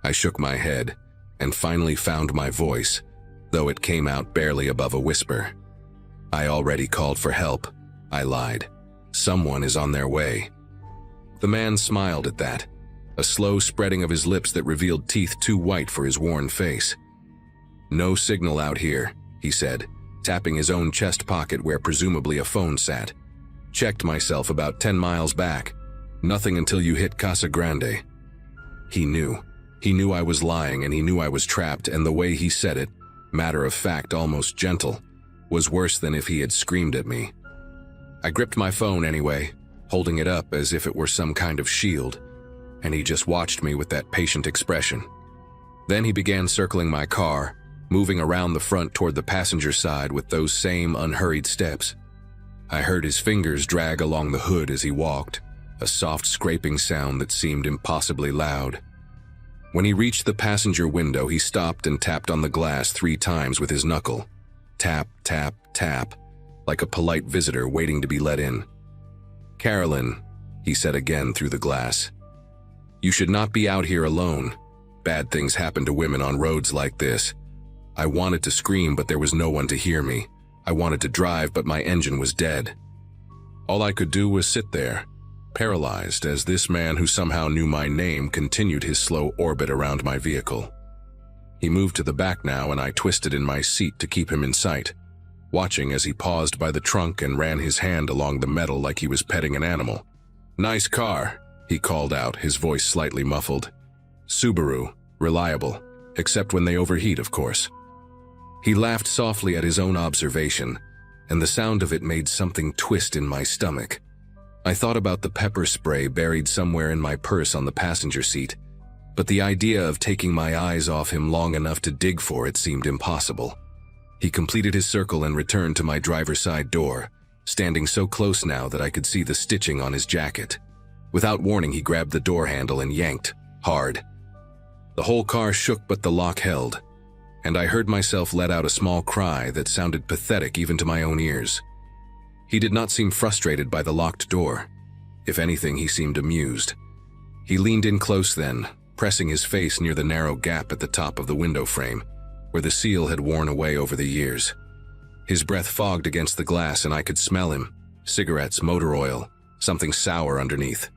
I shook my head, and finally found my voice, though it came out barely above a whisper. "I already called for help," I lied. "Someone is on their way." The man smiled at that, a slow spreading of his lips that revealed teeth too white for his worn face. "No signal out here," he said, tapping his own chest pocket where presumably a phone sat. "Checked myself about 10 miles back. Nothing until you hit Casa Grande." He knew. He knew I was lying, and he knew I was trapped, and the way he said it, matter of fact, almost gentle, was worse than if he had screamed at me. I gripped my phone anyway, holding it up as if it were some kind of shield, and he just watched me with that patient expression. Then he began circling my car, moving around the front toward the passenger side with those same unhurried steps. I heard his fingers drag along the hood as he walked, a soft scraping sound that seemed impossibly loud. When he reached the passenger window, he stopped and tapped on the glass 3 times with his knuckle. Tap, tap, tap, like a polite visitor waiting to be let in. "Carolyn," he said again through the glass, "you should not be out here alone. Bad things happen to women on roads like this." I wanted to scream, but there was no one to hear me. I wanted to drive, but my engine was dead. All I could do was sit there, paralyzed, as this man who somehow knew my name continued his slow orbit around my vehicle. He moved to the back now, and I twisted in my seat to keep him in sight, watching as he paused by the trunk and ran his hand along the metal like he was petting an animal. "Nice car," he called out, his voice slightly muffled. "Subaru, reliable, except when they overheat, of course." He laughed softly at his own observation, and the sound of it made something twist in my stomach. I thought about the pepper spray buried somewhere in my purse on the passenger seat, but the idea of taking my eyes off him long enough to dig for it seemed impossible. He completed his circle and returned to my driver's side door, standing so close now that I could see the stitching on his jacket. Without warning, he grabbed the door handle and yanked, hard. The whole car shook, but the lock held, and I heard myself let out a small cry that sounded pathetic even to my own ears. He did not seem frustrated by the locked door. If anything, he seemed amused. He leaned in close then, pressing his face near the narrow gap at the top of the window frame, where the seal had worn away over the years. His breath fogged against the glass, and I could smell him. Cigarettes, motor oil, something sour underneath.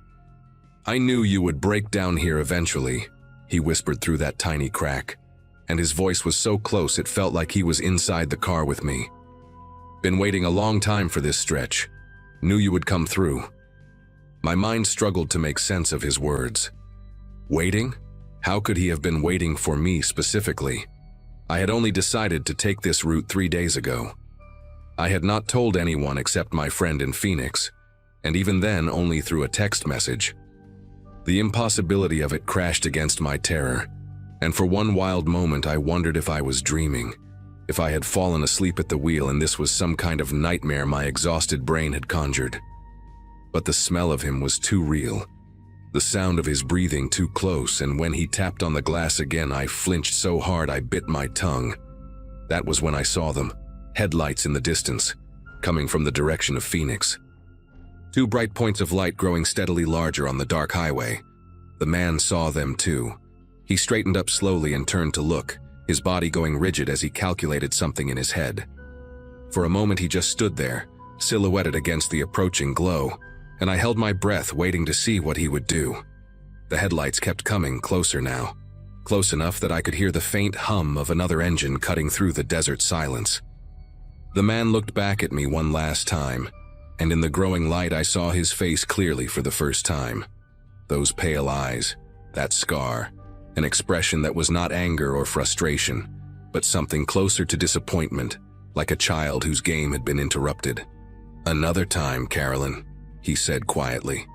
"I knew you would break down here eventually," he whispered through that tiny crack, and his voice was so close it felt like he was inside the car with me. "Been waiting a long time for this stretch. Knew you would come through." My mind struggled to make sense of his words. Waiting? How could he have been waiting for me specifically? I had only decided to take this route 3 days ago. I had not told anyone except my friend in Phoenix, and even then only through a text message. The impossibility of it crashed against my terror, and for one wild moment I wondered if I was dreaming, if I had fallen asleep at the wheel and this was some kind of nightmare my exhausted brain had conjured. But the smell of him was too real, the sound of his breathing too close, and when he tapped on the glass again I flinched so hard I bit my tongue. That was when I saw them, headlights in the distance, coming from the direction of Phoenix. 2 bright points of light growing steadily larger on the dark highway. The man saw them too. He straightened up slowly and turned to look, his body going rigid as he calculated something in his head. For a moment he just stood there, silhouetted against the approaching glow, and I held my breath waiting to see what he would do. The headlights kept coming closer now, close enough that I could hear the faint hum of another engine cutting through the desert silence. The man looked back at me one last time, and in the growing light I saw his face clearly for the first time. Those pale eyes, that scar, an expression that was not anger or frustration. but something closer to disappointment, like a child whose game had been interrupted. "Another time, Carolyn," he said quietly.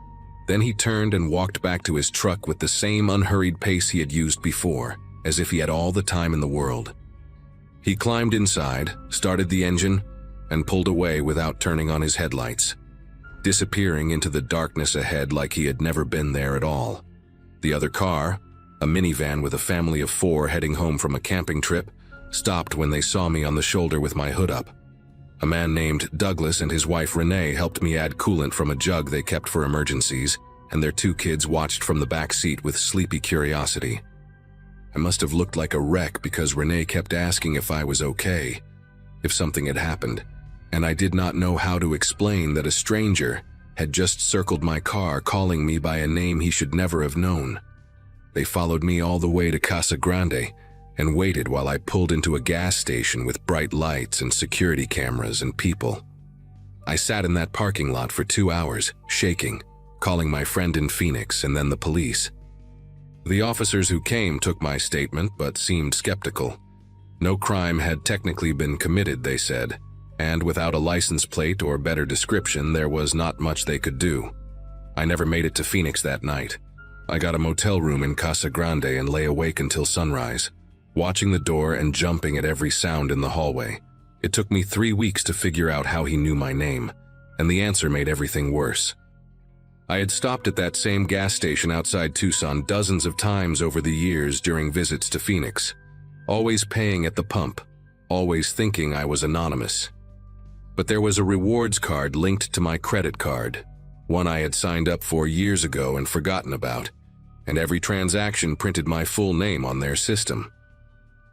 Then he turned and walked back to his truck with the same unhurried pace he had used before, as if he had all the time in the world. He climbed inside, started the engine, and pulled away without turning on his headlights, disappearing into the darkness ahead like he had never been there at all. The other car, a minivan with a family of 4 heading home from a camping trip, stopped when they saw me on the shoulder with my hood up. A man named Douglas and his wife Renee helped me add coolant from a jug they kept for emergencies, and their 2 kids watched from the back seat with sleepy curiosity. I must have looked like a wreck because Renee kept asking if I was okay, if something had happened, and I did not know how to explain that a stranger had just circled my car, calling me by a name he should never have known. They followed me all the way to Casa Grande and waited while I pulled into a gas station with bright lights and security cameras and people. I sat in that parking lot for 2 hours, shaking, calling my friend in Phoenix and then the police. The officers who came took my statement but seemed skeptical. No crime had technically been committed, they said, and without a license plate or better description, there was not much they could do. I never made it to Phoenix that night. I got a motel room in Casa Grande and lay awake until sunrise, watching the door and jumping at every sound in the hallway. It took me 3 weeks to figure out how he knew my name, and the answer made everything worse. I had stopped at that same gas station outside Tucson dozens of times over the years during visits to Phoenix, always paying at the pump, always thinking I was anonymous. But there was a rewards card linked to my credit card, one I had signed up for years ago and forgotten about, and every transaction printed my full name on their system.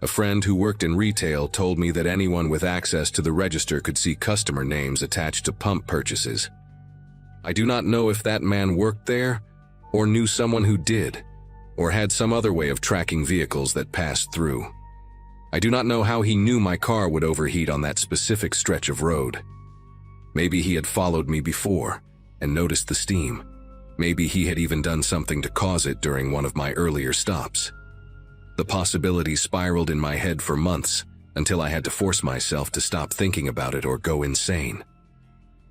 A friend who worked in retail told me that anyone with access to the register could see customer names attached to pump purchases. I do not know if that man worked there, or knew someone who did, or had some other way of tracking vehicles that passed through. I do not know how he knew my car would overheat on that specific stretch of road. Maybe he had followed me before and noticed the steam. Maybe he had even done something to cause it during one of my earlier stops. The possibility spiraled in my head for months until I had to force myself to stop thinking about it or go insane.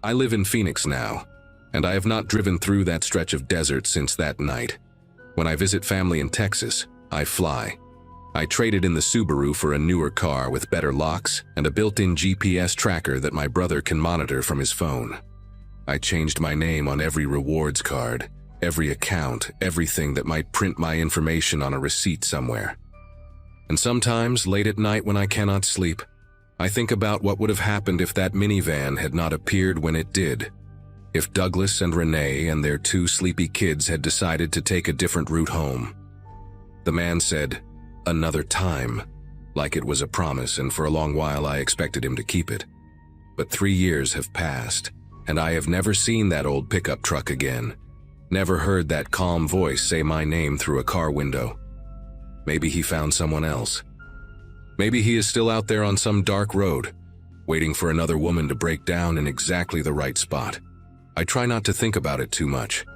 I live in Phoenix now, and I have not driven through that stretch of desert since that night. When I visit family in Texas, I fly. I traded in the Subaru for a newer car with better locks and a built-in GPS tracker that my brother can monitor from his phone. I changed my name on every rewards card, every account, everything that might print my information on a receipt somewhere. And sometimes, late at night when I cannot sleep, I think about what would have happened if that minivan had not appeared when it did. If Douglas and Renee and their 2 sleepy kids had decided to take a different route home. The man said, "Another time," like it was a promise, and for a long while I expected him to keep it. But 3 years have passed, and I have never seen that old pickup truck again. Never heard that calm voice say my name through a car window. Maybe he found someone else. Maybe he is still out there on some dark road, waiting for another woman to break down in exactly the right spot. I try not to think about it too much,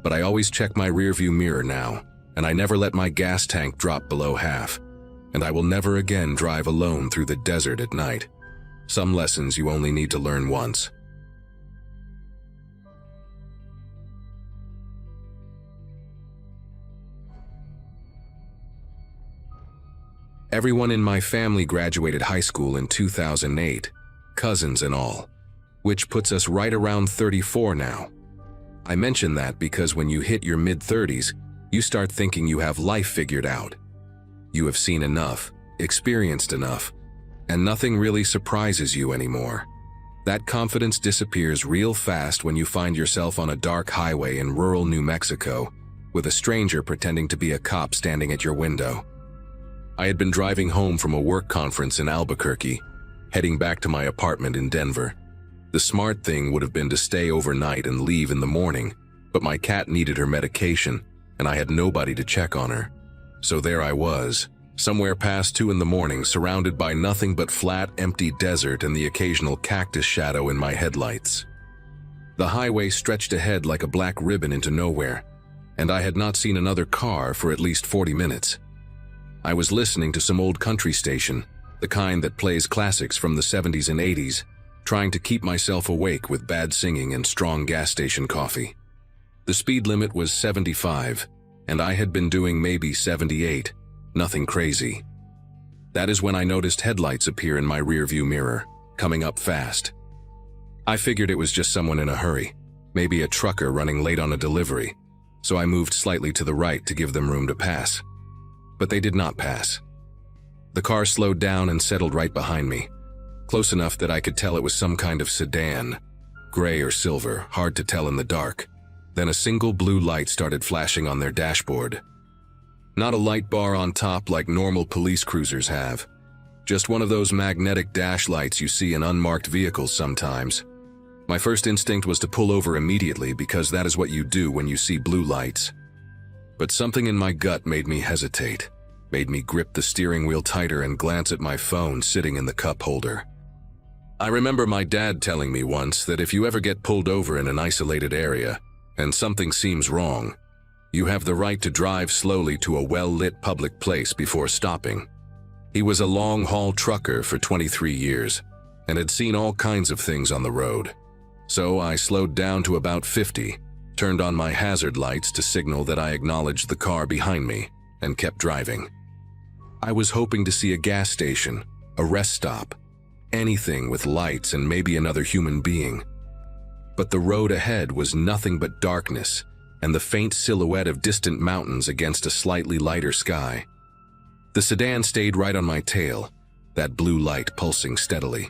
but I always check my rearview mirror now, and I never let my gas tank drop below half, and I will never again drive alone through the desert at night. Some lessons you only need to learn once. Everyone in my family graduated high school in 2008, cousins and all, which puts us right around 34 now. I mention that because when you hit your mid-30s, you start thinking you have life figured out. You have seen enough, experienced enough, and nothing really surprises you anymore. That confidence disappears real fast when you find yourself on a dark highway in rural New Mexico with a stranger pretending to be a cop standing at your window. I had been driving home from a work conference in Albuquerque, heading back to my apartment in Denver. The smart thing would have been to stay overnight and leave in the morning, but my cat needed her medication, and I had nobody to check on her. So there I was, somewhere past 2 in the morning, surrounded by nothing but flat, empty desert and the occasional cactus shadow in my headlights. The highway stretched ahead like a black ribbon into nowhere, and I had not seen another car for at least 40 minutes. I was listening to some old country station, the kind that plays classics from the 70s and 80s, trying to keep myself awake with bad singing and strong gas station coffee. The speed limit was 75, and I had been doing maybe 78, nothing crazy. That is when I noticed headlights appear in my rearview mirror, coming up fast. I figured it was just someone in a hurry, maybe a trucker running late on a delivery, so I moved slightly to the right to give them room to pass. But they did not pass. The car slowed down and settled right behind me, close enough that I could tell it was some kind of sedan, gray or silver, hard to tell in the dark. Then a single blue light started flashing on their dashboard. Not a light bar on top like normal police cruisers have, just one of those magnetic dash lights you see in unmarked vehicles sometimes. My first instinct was to pull over immediately because that is what you do when you see blue lights. But something in my gut made me hesitate, made me grip the steering wheel tighter and glance at my phone sitting in the cup holder. I remember my dad telling me once that if you ever get pulled over in an isolated area and something seems wrong, you have the right to drive slowly to a well-lit public place before stopping. He was a long-haul trucker for 23 years and had seen all kinds of things on the road. So I slowed down to about 50, turned on my hazard lights to signal that I acknowledged the car behind me, and kept driving. I was hoping to see a gas station, a rest stop, anything with lights and maybe another human being. But the road ahead was nothing but darkness and the faint silhouette of distant mountains against a slightly lighter sky. The sedan stayed right on my tail, that blue light pulsing steadily.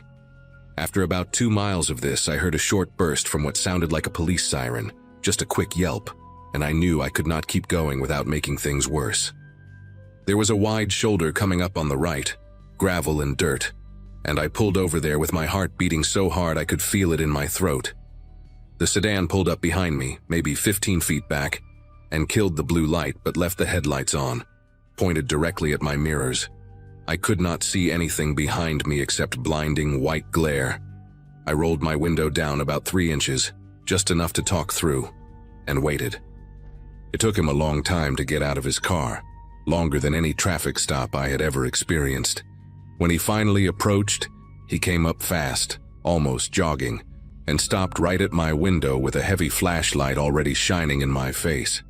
After about 2 miles of this, I heard a short burst from what sounded like a police siren, just a quick yelp, and I knew I could not keep going without making things worse. There was a wide shoulder coming up on the right, gravel and dirt, and I pulled over there with my heart beating so hard I could feel it in my throat. The sedan pulled up behind me, maybe 15 feet back, and killed the blue light but left the headlights on, pointed directly at my mirrors. I could not see anything behind me except blinding white glare. I rolled my window down about 3 inches, just enough to talk through, and waited. It took him a long time to get out of his car, longer than any traffic stop I had ever experienced. When he finally approached, he came up fast, almost jogging, and stopped right at my window with a heavy flashlight already shining in my face.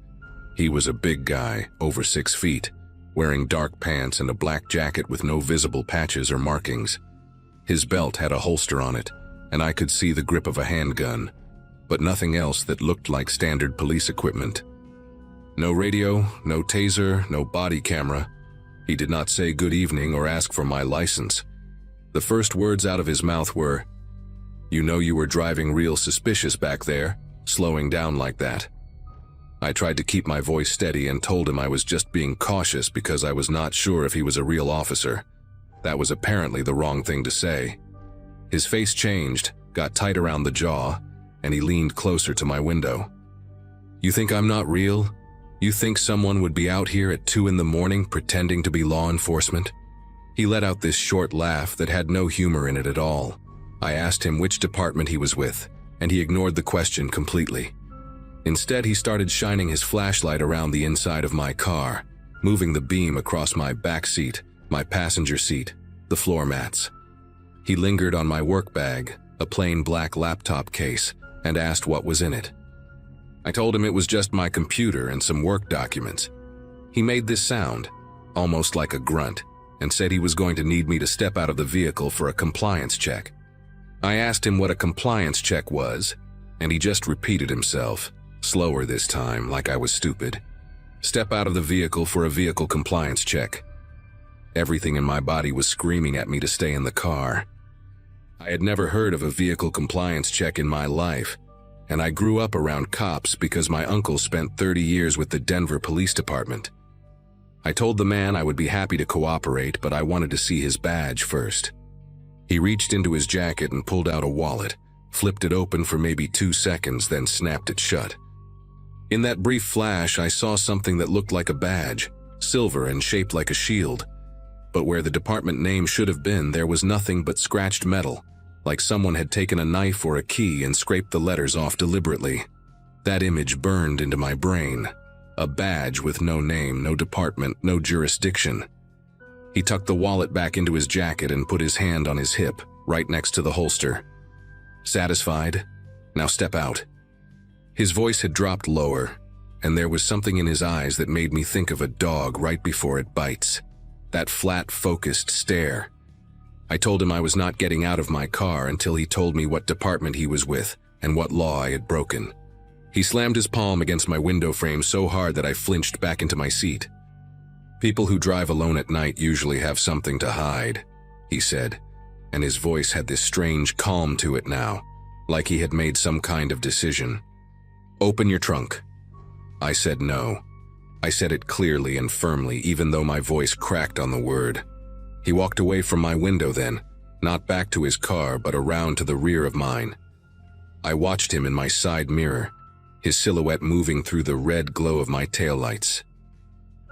He was a big guy, over 6 feet, wearing dark pants and a black jacket with no visible patches or markings. His belt had a holster on it, and I could see the grip of a handgun, but nothing else that looked like standard police equipment. No radio, no taser, no body camera. He did not say good evening or ask for my license. The first words out of his mouth were, "You know you were driving real suspicious back there, slowing down like that." I tried to keep my voice steady and told him I was just being cautious because I was not sure if he was a real officer. That was apparently the wrong thing to say. His face changed, got tight around the jaw, and he leaned closer to my window. "You think I'm not real? You think someone would be out here at 2 in the morning pretending to be law enforcement?" He let out this short laugh that had no humor in it at all. I asked him which department he was with, and he ignored the question completely. Instead, he started shining his flashlight around the inside of my car, moving the beam across my back seat, my passenger seat, the floor mats. He lingered on my work bag, a plain black laptop case, and asked what was in it. I told him it was just my computer and some work documents. He made this sound, almost like a grunt, and said he was going to need me to step out of the vehicle for a compliance check. I asked him what a compliance check was, and he just repeated himself, slower this time, like I was stupid. Step out of the vehicle for a vehicle compliance check. Everything in my body was screaming at me to stay in the car. I had never heard of a vehicle compliance check in my life, and I grew up around cops because my uncle spent 30 years with the Denver Police Department. I told the man I would be happy to cooperate, but I wanted to see his badge first. He reached into his jacket and pulled out a wallet, flipped it open for maybe 2 seconds, then snapped it shut. In that brief flash, I saw something that looked like a badge, silver and shaped like a shield. But where the department name should have been, there was nothing but scratched metal, like someone had taken a knife or a key and scraped the letters off deliberately. That image burned into my brain. A badge with no name, no department, no jurisdiction. He tucked the wallet back into his jacket and put his hand on his hip, right next to the holster. Satisfied? Now step out. His voice had dropped lower, and there was something in his eyes that made me think of a dog right before it bites. That flat, focused stare. I told him I was not getting out of my car until he told me what department he was with and what law I had broken. He slammed his palm against my window frame so hard that I flinched back into my seat. "People who drive alone at night usually have something to hide," he said, and his voice had this strange calm to it now, like he had made some kind of decision. "Open your trunk." I said no. I said it clearly and firmly, even though my voice cracked on the word. He walked away from my window then, not back to his car, but around to the rear of mine. I watched him in my side mirror, his silhouette moving through the red glow of my taillights.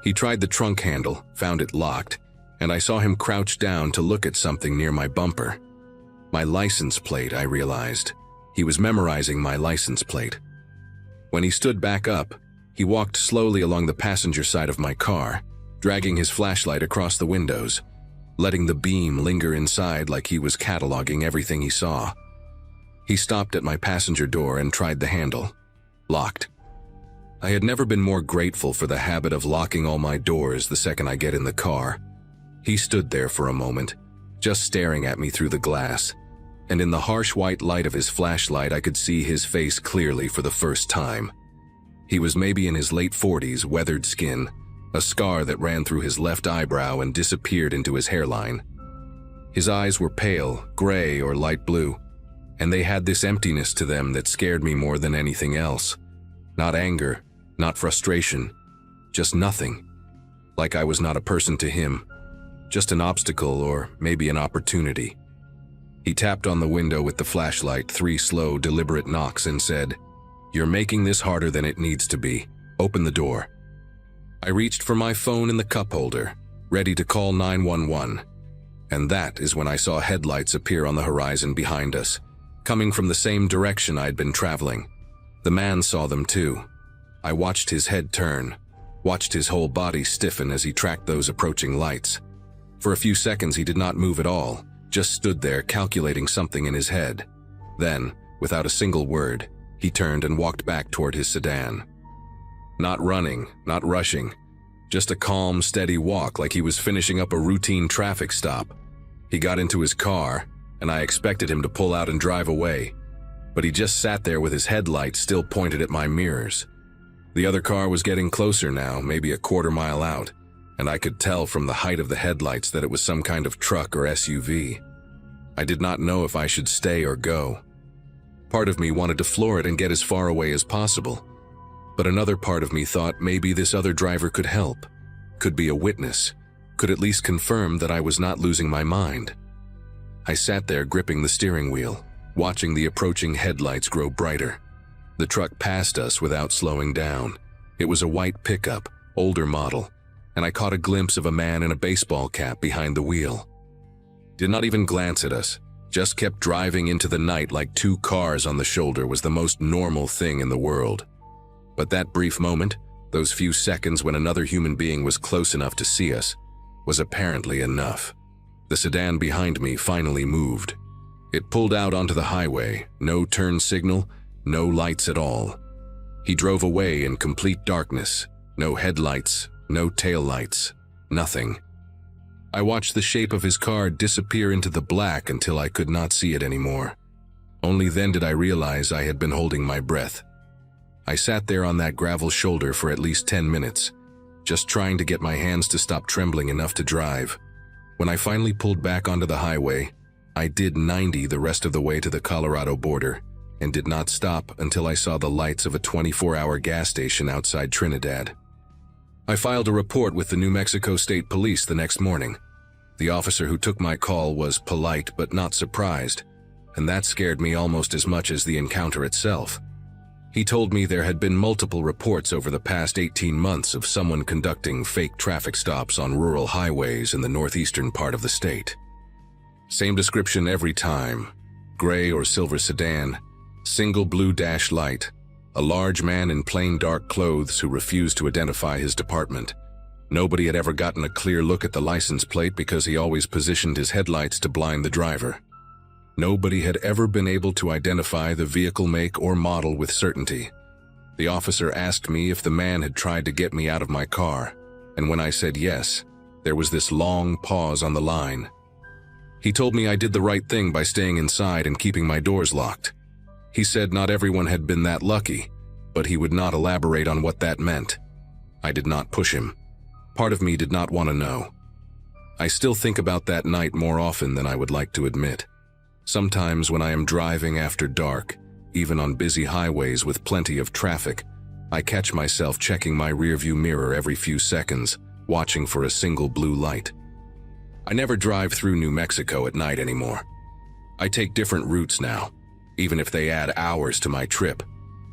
He tried the trunk handle, found it locked, and I saw him crouch down to look at something near my bumper. My license plate, I realized. He was memorizing my license plate. When he stood back up, he walked slowly along the passenger side of my car, dragging his flashlight across the windows, letting the beam linger inside like he was cataloging everything he saw. He stopped at my passenger door and tried the handle. Locked. I had never been more grateful for the habit of locking all my doors the second I get in the car. He stood there for a moment, just staring at me through the glass, and in the harsh white light of his flashlight I could see his face clearly for the first time. He was maybe in his late 40s, weathered skin, a scar that ran through his left eyebrow and disappeared into his hairline. His eyes were pale, gray or light blue, and they had this emptiness to them that scared me more than anything else. Not anger, not frustration, just nothing. Like I was not a person to him, just an obstacle or maybe an opportunity. He tapped on the window with the flashlight 3 slow, deliberate knocks and said, "You're making this harder than it needs to be. Open the door." I reached for my phone in the cup holder, ready to call 911. And that is when I saw headlights appear on the horizon behind us, coming from the same direction I'd been traveling. The man saw them too. I watched his head turn, watched his whole body stiffen as he tracked those approaching lights. For a few seconds he did not move at all, just stood there calculating something in his head. Then, without a single word, he turned and walked back toward his sedan. Not running, not rushing, just a calm, steady walk like he was finishing up a routine traffic stop. He got into his car, and I expected him to pull out and drive away, but he just sat there with his headlights still pointed at my mirrors. The other car was getting closer now, maybe a quarter mile out, and I could tell from the height of the headlights that it was some kind of truck or SUV. I did not know if I should stay or go. Part of me wanted to floor it and get as far away as possible, but another part of me thought maybe this other driver could help, could be a witness, could at least confirm that I was not losing my mind. I sat there gripping the steering wheel, watching the approaching headlights grow brighter. The truck passed us without slowing down. It was a white pickup, older model, and I caught a glimpse of a man in a baseball cap behind the wheel. Did not even glance at us, just kept driving into the night like 2 cars on the shoulder was the most normal thing in the world. But that brief moment, those few seconds when another human being was close enough to see us, was apparently enough. The sedan behind me finally moved. It pulled out onto the highway, no turn signal, no lights at all. He drove away in complete darkness, no headlights, no taillights, nothing. I watched the shape of his car disappear into the black until I could not see it anymore. Only then did I realize I had been holding my breath. I sat there on that gravel shoulder for at least 10 minutes, just trying to get my hands to stop trembling enough to drive. When I finally pulled back onto the highway, I did 90 the rest of the way to the Colorado border and did not stop until I saw the lights of a 24-hour gas station outside Trinidad. I filed a report with the New Mexico State Police the next morning. The officer who took my call was polite but not surprised, and that scared me almost as much as the encounter itself. He told me there had been multiple reports over the past 18 months of someone conducting fake traffic stops on rural highways in the northeastern part of the state. Same description every time: gray or silver sedan, single blue dash light, a large man in plain dark clothes who refused to identify his department. Nobody had ever gotten a clear look at the license plate because he always positioned his headlights to blind the driver. Nobody had ever been able to identify the vehicle make or model with certainty. The officer asked me if the man had tried to get me out of my car, and when I said yes, there was this long pause on the line. He told me I did the right thing by staying inside and keeping my doors locked. He said not everyone had been that lucky, but he would not elaborate on what that meant. I did not push him. Part of me did not want to know. I still think about that night more often than I would like to admit. Sometimes when I am driving after dark, even on busy highways with plenty of traffic, I catch myself checking my rearview mirror every few seconds, watching for a single blue light. I never drive through New Mexico at night anymore. I take different routes now, even if they add hours to my trip,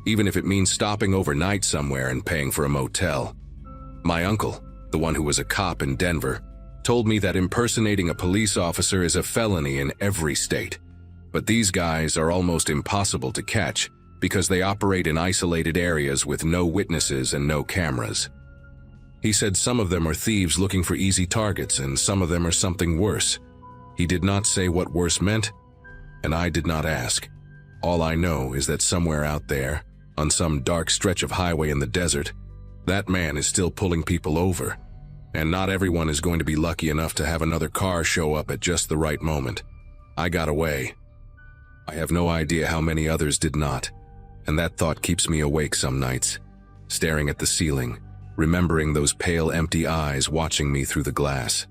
even if it means stopping overnight somewhere and paying for a motel. My uncle, the one who was a cop in Denver, told me that impersonating a police officer is a felony in every state. But these guys are almost impossible to catch because they operate in isolated areas with no witnesses and no cameras. He said some of them are thieves looking for easy targets and some of them are something worse. He did not say what worse meant, and I did not ask. All I know is that somewhere out there, on some dark stretch of highway in the desert, that man is still pulling people over, and not everyone is going to be lucky enough to have another car show up at just the right moment. I got away. I have no idea how many others did not, and that thought keeps me awake some nights, staring at the ceiling, remembering those pale, empty eyes watching me through the glass.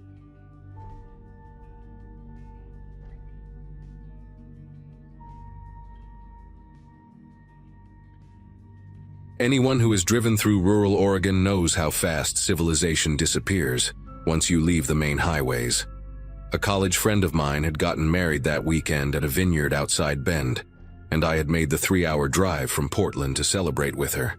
Anyone who has driven through rural Oregon knows how fast civilization disappears once you leave the main highways. A college friend of mine had gotten married that weekend at a vineyard outside Bend, and I had made the 3-hour drive from Portland to celebrate with her.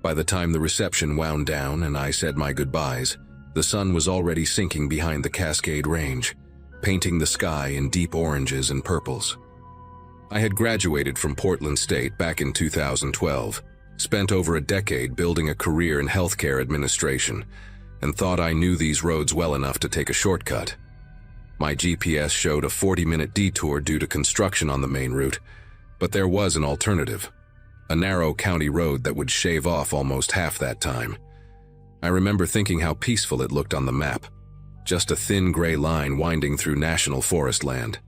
By the time the reception wound down and I said my goodbyes, the sun was already sinking behind the Cascade Range, painting the sky in deep oranges and purples. I had graduated from Portland State back in 2012, spent over a decade building a career in healthcare administration, and thought I knew these roads well enough to take a shortcut. My GPS showed a 40-minute detour due to construction on the main route, but there was an alternative, a narrow county road that would shave off almost half that time. I remember thinking how peaceful it looked on the map, just a thin gray line winding through national forest land.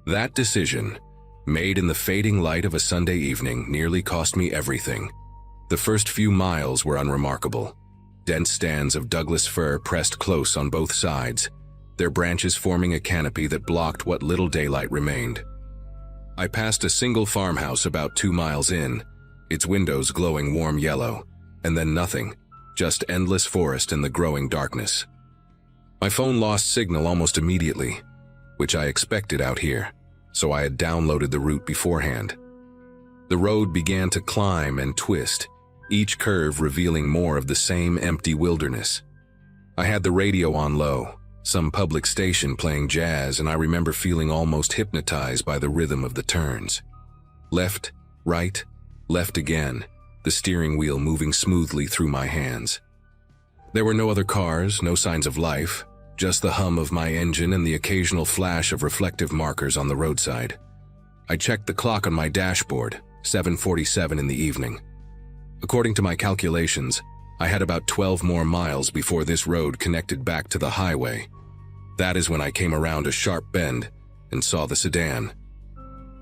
That decision, made in the fading light of a Sunday evening, nearly cost me everything. The first few miles were unremarkable. Dense stands of Douglas fir pressed close on both sides, their branches forming a canopy that blocked what little daylight remained. I passed a single farmhouse about 2 miles in, its windows glowing warm yellow, and then nothing, just endless forest in the growing darkness. My phone lost signal almost immediately, which I expected out here, so I had downloaded the route beforehand. The road began to climb and twist, each curve revealing more of the same empty wilderness. I had the radio on low, some public station playing jazz, and I remember feeling almost hypnotized by the rhythm of the turns. Left, right, left again, the steering wheel moving smoothly through my hands. There were no other cars, no signs of life, just the hum of my engine and the occasional flash of reflective markers on the roadside. I checked the clock on my dashboard, 7:47 in the evening. According to my calculations, I had about 12 more miles before this road connected back to the highway. That is when I came around a sharp bend and saw the sedan.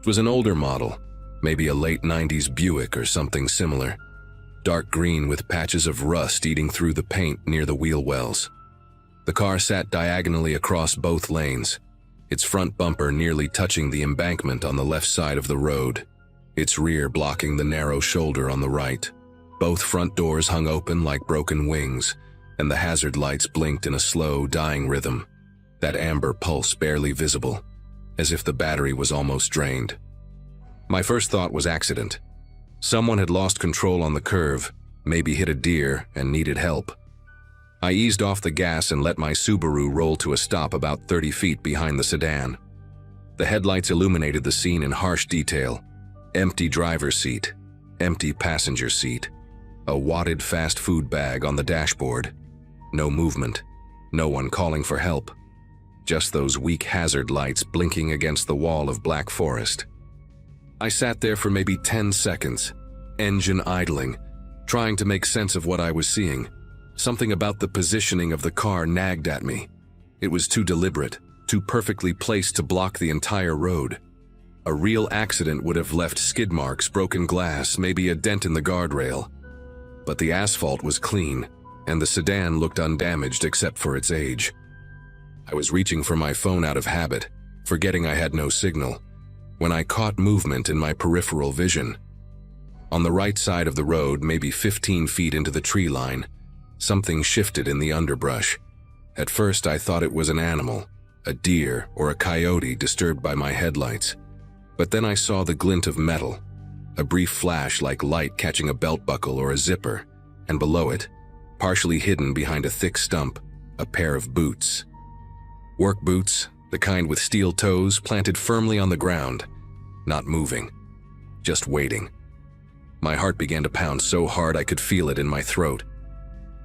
It was an older model, maybe a late 90s Buick or something similar, dark green with patches of rust eating through the paint near the wheel wells. The car sat diagonally across both lanes, its front bumper nearly touching the embankment on the left side of the road, its rear blocking the narrow shoulder on the right. Both front doors hung open like broken wings, and the hazard lights blinked in a slow, dying rhythm, that amber pulse barely visible, as if the battery was almost drained. My first thought was accident. Someone had lost control on the curve, maybe hit a deer and needed help. I eased off the gas and let my Subaru roll to a stop about 30 feet behind the sedan. The headlights illuminated the scene in harsh detail. Empty driver's seat, empty passenger seat, a wadded fast food bag on the dashboard. No movement, no one calling for help. Just those weak hazard lights blinking against the wall of black forest. I sat there for maybe 10 seconds, engine idling, trying to make sense of what I was seeing. Something about the positioning of the car nagged at me. It was too deliberate, too perfectly placed to block the entire road. A real accident would have left skid marks, broken glass, maybe a dent in the guardrail. But the asphalt was clean, and the sedan looked undamaged except for its age. I was reaching for my phone out of habit, forgetting I had no signal, when I caught movement in my peripheral vision. On the right side of the road, maybe 15 feet into the tree line, something shifted in the underbrush. At first I thought it was an animal, a deer or a coyote disturbed by my headlights. But then I saw the glint of metal, a brief flash like light catching a belt buckle or a zipper, and below it, partially hidden behind a thick stump, a pair of boots. Work boots, the kind with steel toes planted firmly on the ground, not moving, just waiting. My heart began to pound so hard I could feel it in my throat.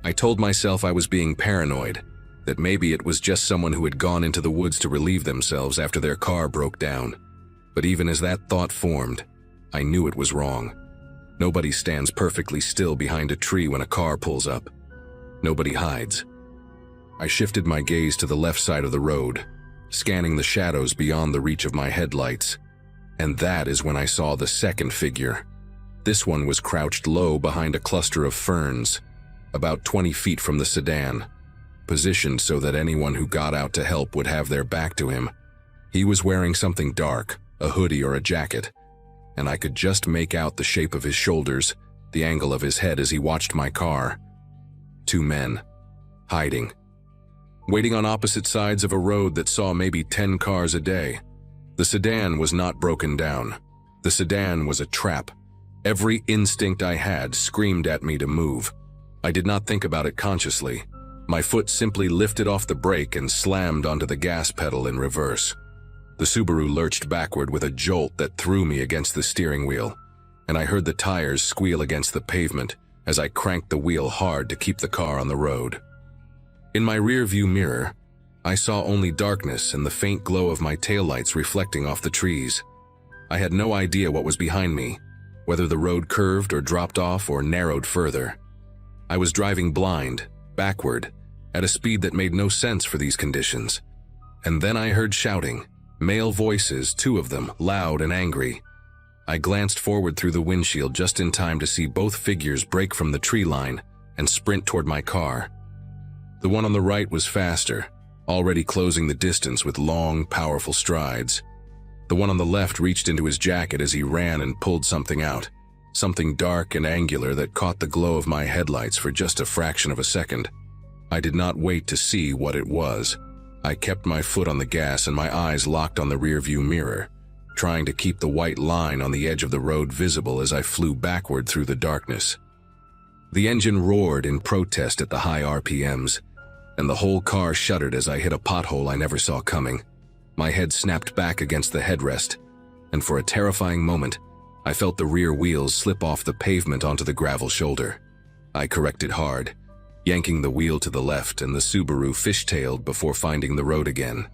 I told myself I was being paranoid, that maybe it was just someone who had gone into the woods to relieve themselves after their car broke down. But even as that thought formed, I knew it was wrong. Nobody stands perfectly still behind a tree when a car pulls up. Nobody hides. I shifted my gaze to the left side of the road, scanning the shadows beyond the reach of my headlights. And that is when I saw the second figure. This one was crouched low behind a cluster of ferns, about 20 feet from the sedan, positioned so that anyone who got out to help would have their back to him. He was wearing something dark, a hoodie or a jacket, and I could just make out the shape of his shoulders, the angle of his head as he watched my car. Two men, hiding, waiting on opposite sides of a road that saw maybe 10 cars a day. The sedan was not broken down. The sedan was a trap. Every instinct I had screamed at me to move. I did not think about it consciously. My foot simply lifted off the brake and slammed onto the gas pedal in reverse. The Subaru lurched backward with a jolt that threw me against the steering wheel, and I heard the tires squeal against the pavement as I cranked the wheel hard to keep the car on the road. In my rear-view mirror, I saw only darkness and the faint glow of my taillights reflecting off the trees. I had no idea what was behind me, whether the road curved or dropped off or narrowed further. I was driving blind, backward, at a speed that made no sense for these conditions. And then I heard shouting, male voices, two of them, loud and angry. I glanced forward through the windshield just in time to see both figures break from the tree line and sprint toward my car. The one on the right was faster, already closing the distance with long, powerful strides. The one on the left reached into his jacket as he ran and pulled something out, something dark and angular that caught the glow of my headlights for just a fraction of a second. I did not wait to see what it was. I kept my foot on the gas and my eyes locked on the rearview mirror, trying to keep the white line on the edge of the road visible as I flew backward through the darkness. The engine roared in protest at the high RPMs, and the whole car shuddered as I hit a pothole I never saw coming. My head snapped back against the headrest, and for a terrifying moment, I felt the rear wheels slip off the pavement onto the gravel shoulder. I corrected hard, yanking the wheel to the left, and the Subaru fishtailed before finding the road again.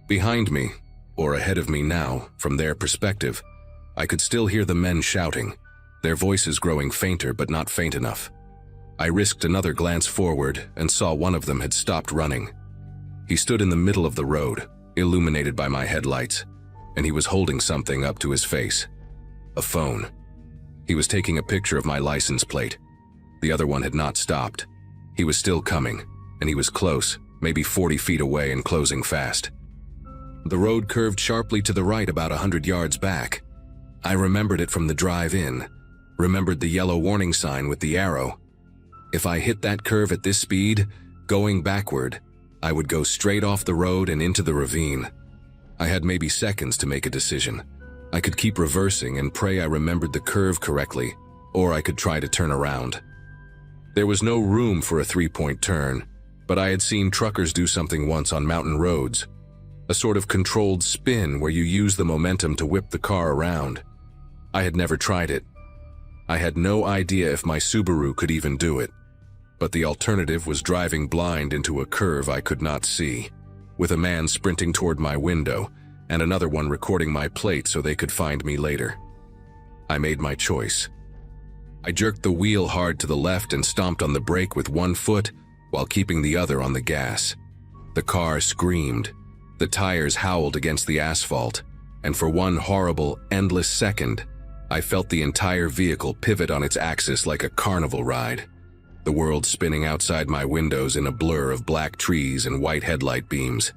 Behind me, or ahead of me now, from their perspective, I could still hear the men shouting, their voices growing fainter but not faint enough. I risked another glance forward and saw one of them had stopped running. He stood in the middle of the road, illuminated by my headlights, and he was holding something up to his face. A phone. He was taking a picture of my license plate. The other one had not stopped. He was still coming, and he was close, maybe 40 feet away and closing fast. The road curved sharply to the right about 100 yards back. I remembered it from the drive-in, remembered the yellow warning sign with the arrow. If I hit that curve at this speed, going backward, I would go straight off the road and into the ravine. I had maybe seconds to make a decision. I could keep reversing and pray I remembered the curve correctly, or I could try to turn around. There was no room for a three-point turn, but I had seen truckers do something once on mountain roads, a sort of controlled spin where you use the momentum to whip the car around. I had never tried it. I had no idea if my Subaru could even do it. But the alternative was driving blind into a curve I could not see, with a man sprinting toward my window and another one recording my plate so they could find me later. I made my choice. I jerked the wheel hard to the left and stomped on the brake with one foot while keeping the other on the gas. The car screamed, the tires howled against the asphalt, and for one horrible, endless second, I felt the entire vehicle pivot on its axis like a carnival ride, the world spinning outside my windows in a blur of black trees and white headlight beams.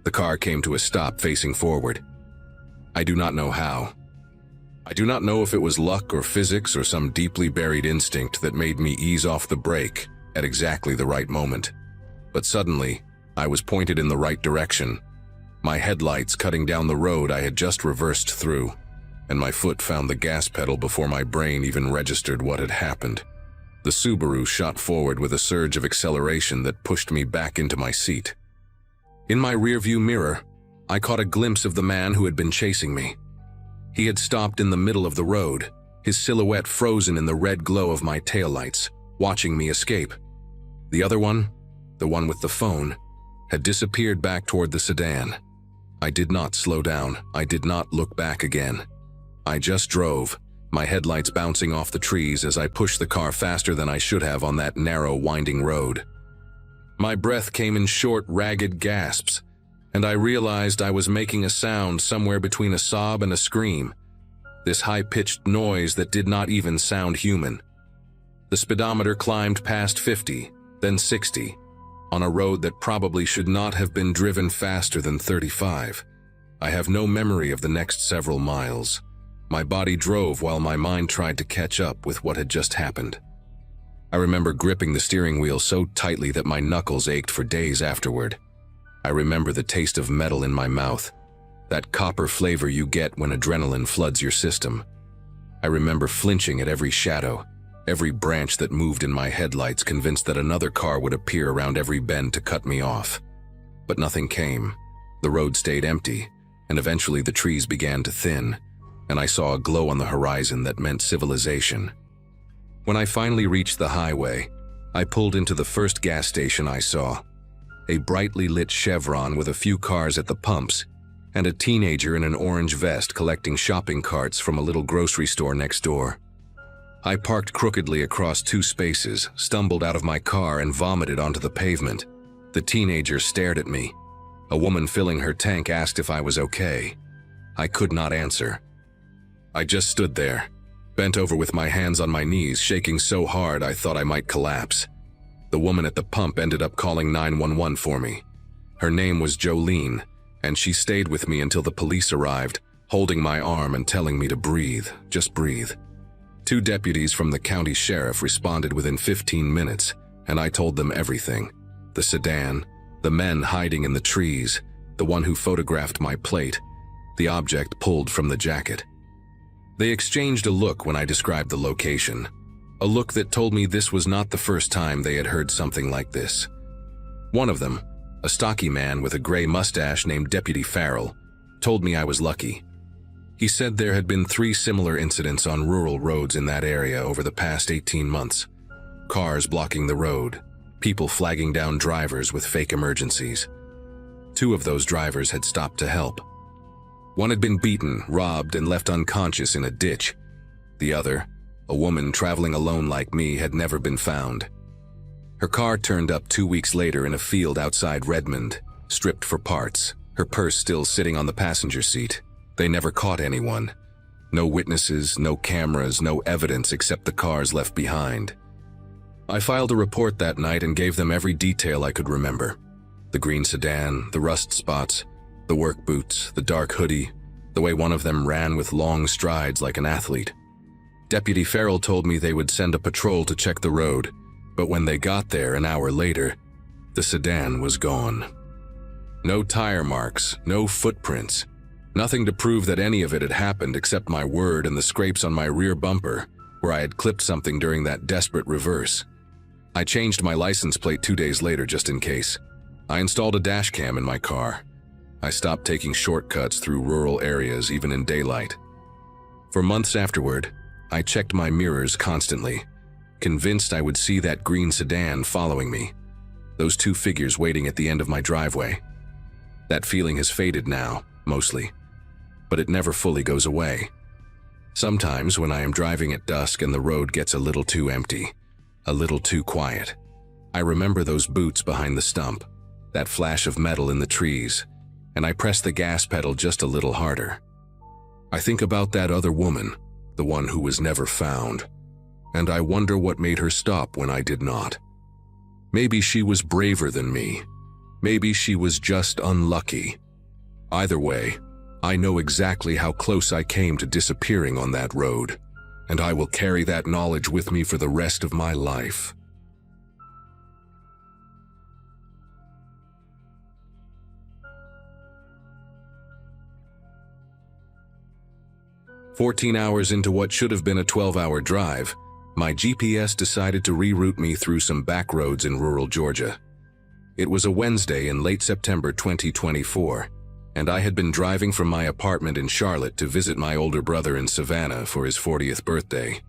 The car came to a stop facing forward. I do not know how. I do not know if it was luck or physics or some deeply buried instinct that made me ease off the brake at exactly the right moment. But suddenly, I was pointed in the right direction, my headlights cutting down the road I had just reversed through, and my foot found the gas pedal before my brain even registered what had happened. The Subaru shot forward with a surge of acceleration that pushed me back into my seat. In my rearview mirror, I caught a glimpse of the man who had been chasing me. He had stopped in the middle of the road, his silhouette frozen in the red glow of my taillights, watching me escape. The other one, the one with the phone, had disappeared back toward the sedan. I did not slow down. I did not look back again. I just drove, my headlights bouncing off the trees as I pushed the car faster than I should have on that narrow, winding road. My breath came in short, ragged gasps, and I realized I was making a sound somewhere between a sob and a scream, this high-pitched noise that did not even sound human. The speedometer climbed past 50, then 60, on a road that probably should not have been driven faster than 35. I have no memory of the next several miles. My body drove while my mind tried to catch up with what had just happened. I remember gripping the steering wheel so tightly that my knuckles ached for days afterward. I remember the taste of metal in my mouth, that copper flavor you get when adrenaline floods your system. I remember flinching at every shadow, every branch that moved in my headlights, convinced that another car would appear around every bend to cut me off. But nothing came. The road stayed empty, and eventually the trees began to thin, and I saw a glow on the horizon that meant civilization. When I finally reached the highway, I pulled into the first gas station I saw, a brightly lit Chevron with a few cars at the pumps, and a teenager in an orange vest collecting shopping carts from a little grocery store next door. I parked crookedly across two spaces, stumbled out of my car, and vomited onto the pavement. The teenager stared at me. A woman filling her tank asked if I was okay. I could not answer. I just stood there, bent over with my hands on my knees, shaking so hard I thought I might collapse. The woman at the pump ended up calling 911 for me. Her name was Jolene, and she stayed with me until the police arrived, holding my arm and telling me to breathe, just breathe. 2 deputies from the county sheriff responded within 15 minutes, and I told them everything. The sedan, the men hiding in the trees, the one who photographed my plate, the object pulled from the jacket. They exchanged a look when I described the location, a look that told me this was not the first time they had heard something like this. One of them, a stocky man with a gray mustache named Deputy Farrell, told me I was lucky. He said there had been 3 similar incidents on rural roads in that area over the past 18 months. Cars blocking the road, people flagging down drivers with fake emergencies. 2 of those drivers had stopped to help. One had been beaten, robbed, and left unconscious in a ditch. The other, a woman traveling alone like me, had never been found. Her car turned up 2 weeks later in a field outside Redmond, stripped for parts, her purse still sitting on the passenger seat. They never caught anyone. No witnesses, no cameras, no evidence except the cars left behind. I filed a report that night and gave them every detail I could remember. The green sedan, the rust spots, the work boots, the dark hoodie, the way one of them ran with long strides like an athlete. Deputy Farrell told me they would send a patrol to check the road, but when they got there an hour later, the sedan was gone. No tire marks, no footprints. Nothing to prove that any of it had happened except my word and the scrapes on my rear bumper, where I had clipped something during that desperate reverse. I changed my license plate 2 days later just in case. I installed a dash cam in my car. I stopped taking shortcuts through rural areas even in daylight. For months afterward, I checked my mirrors constantly. convinced I would see that green sedan following me, those two figures waiting at the end of my driveway. That feeling has faded now, mostly, but it never fully goes away. Sometimes when I am driving at dusk and the road gets a little too empty, a little too quiet, I remember those boots behind the stump, that flash of metal in the trees, and I press the gas pedal just a little harder. I think about that other woman, the one who was never found, and I wonder what made her stop when I did not. Maybe she was braver than me. Maybe she was just unlucky. Either way, I know exactly how close I came to disappearing on that road, and I will carry that knowledge with me for the rest of my life. "14 hours into what should have been a 12-hour drive, my GPS decided to reroute me through some back roads in rural Georgia. It was a Wednesday in late September 2024, and I had been driving from my apartment in Charlotte to visit my older brother in Savannah for his 40th birthday.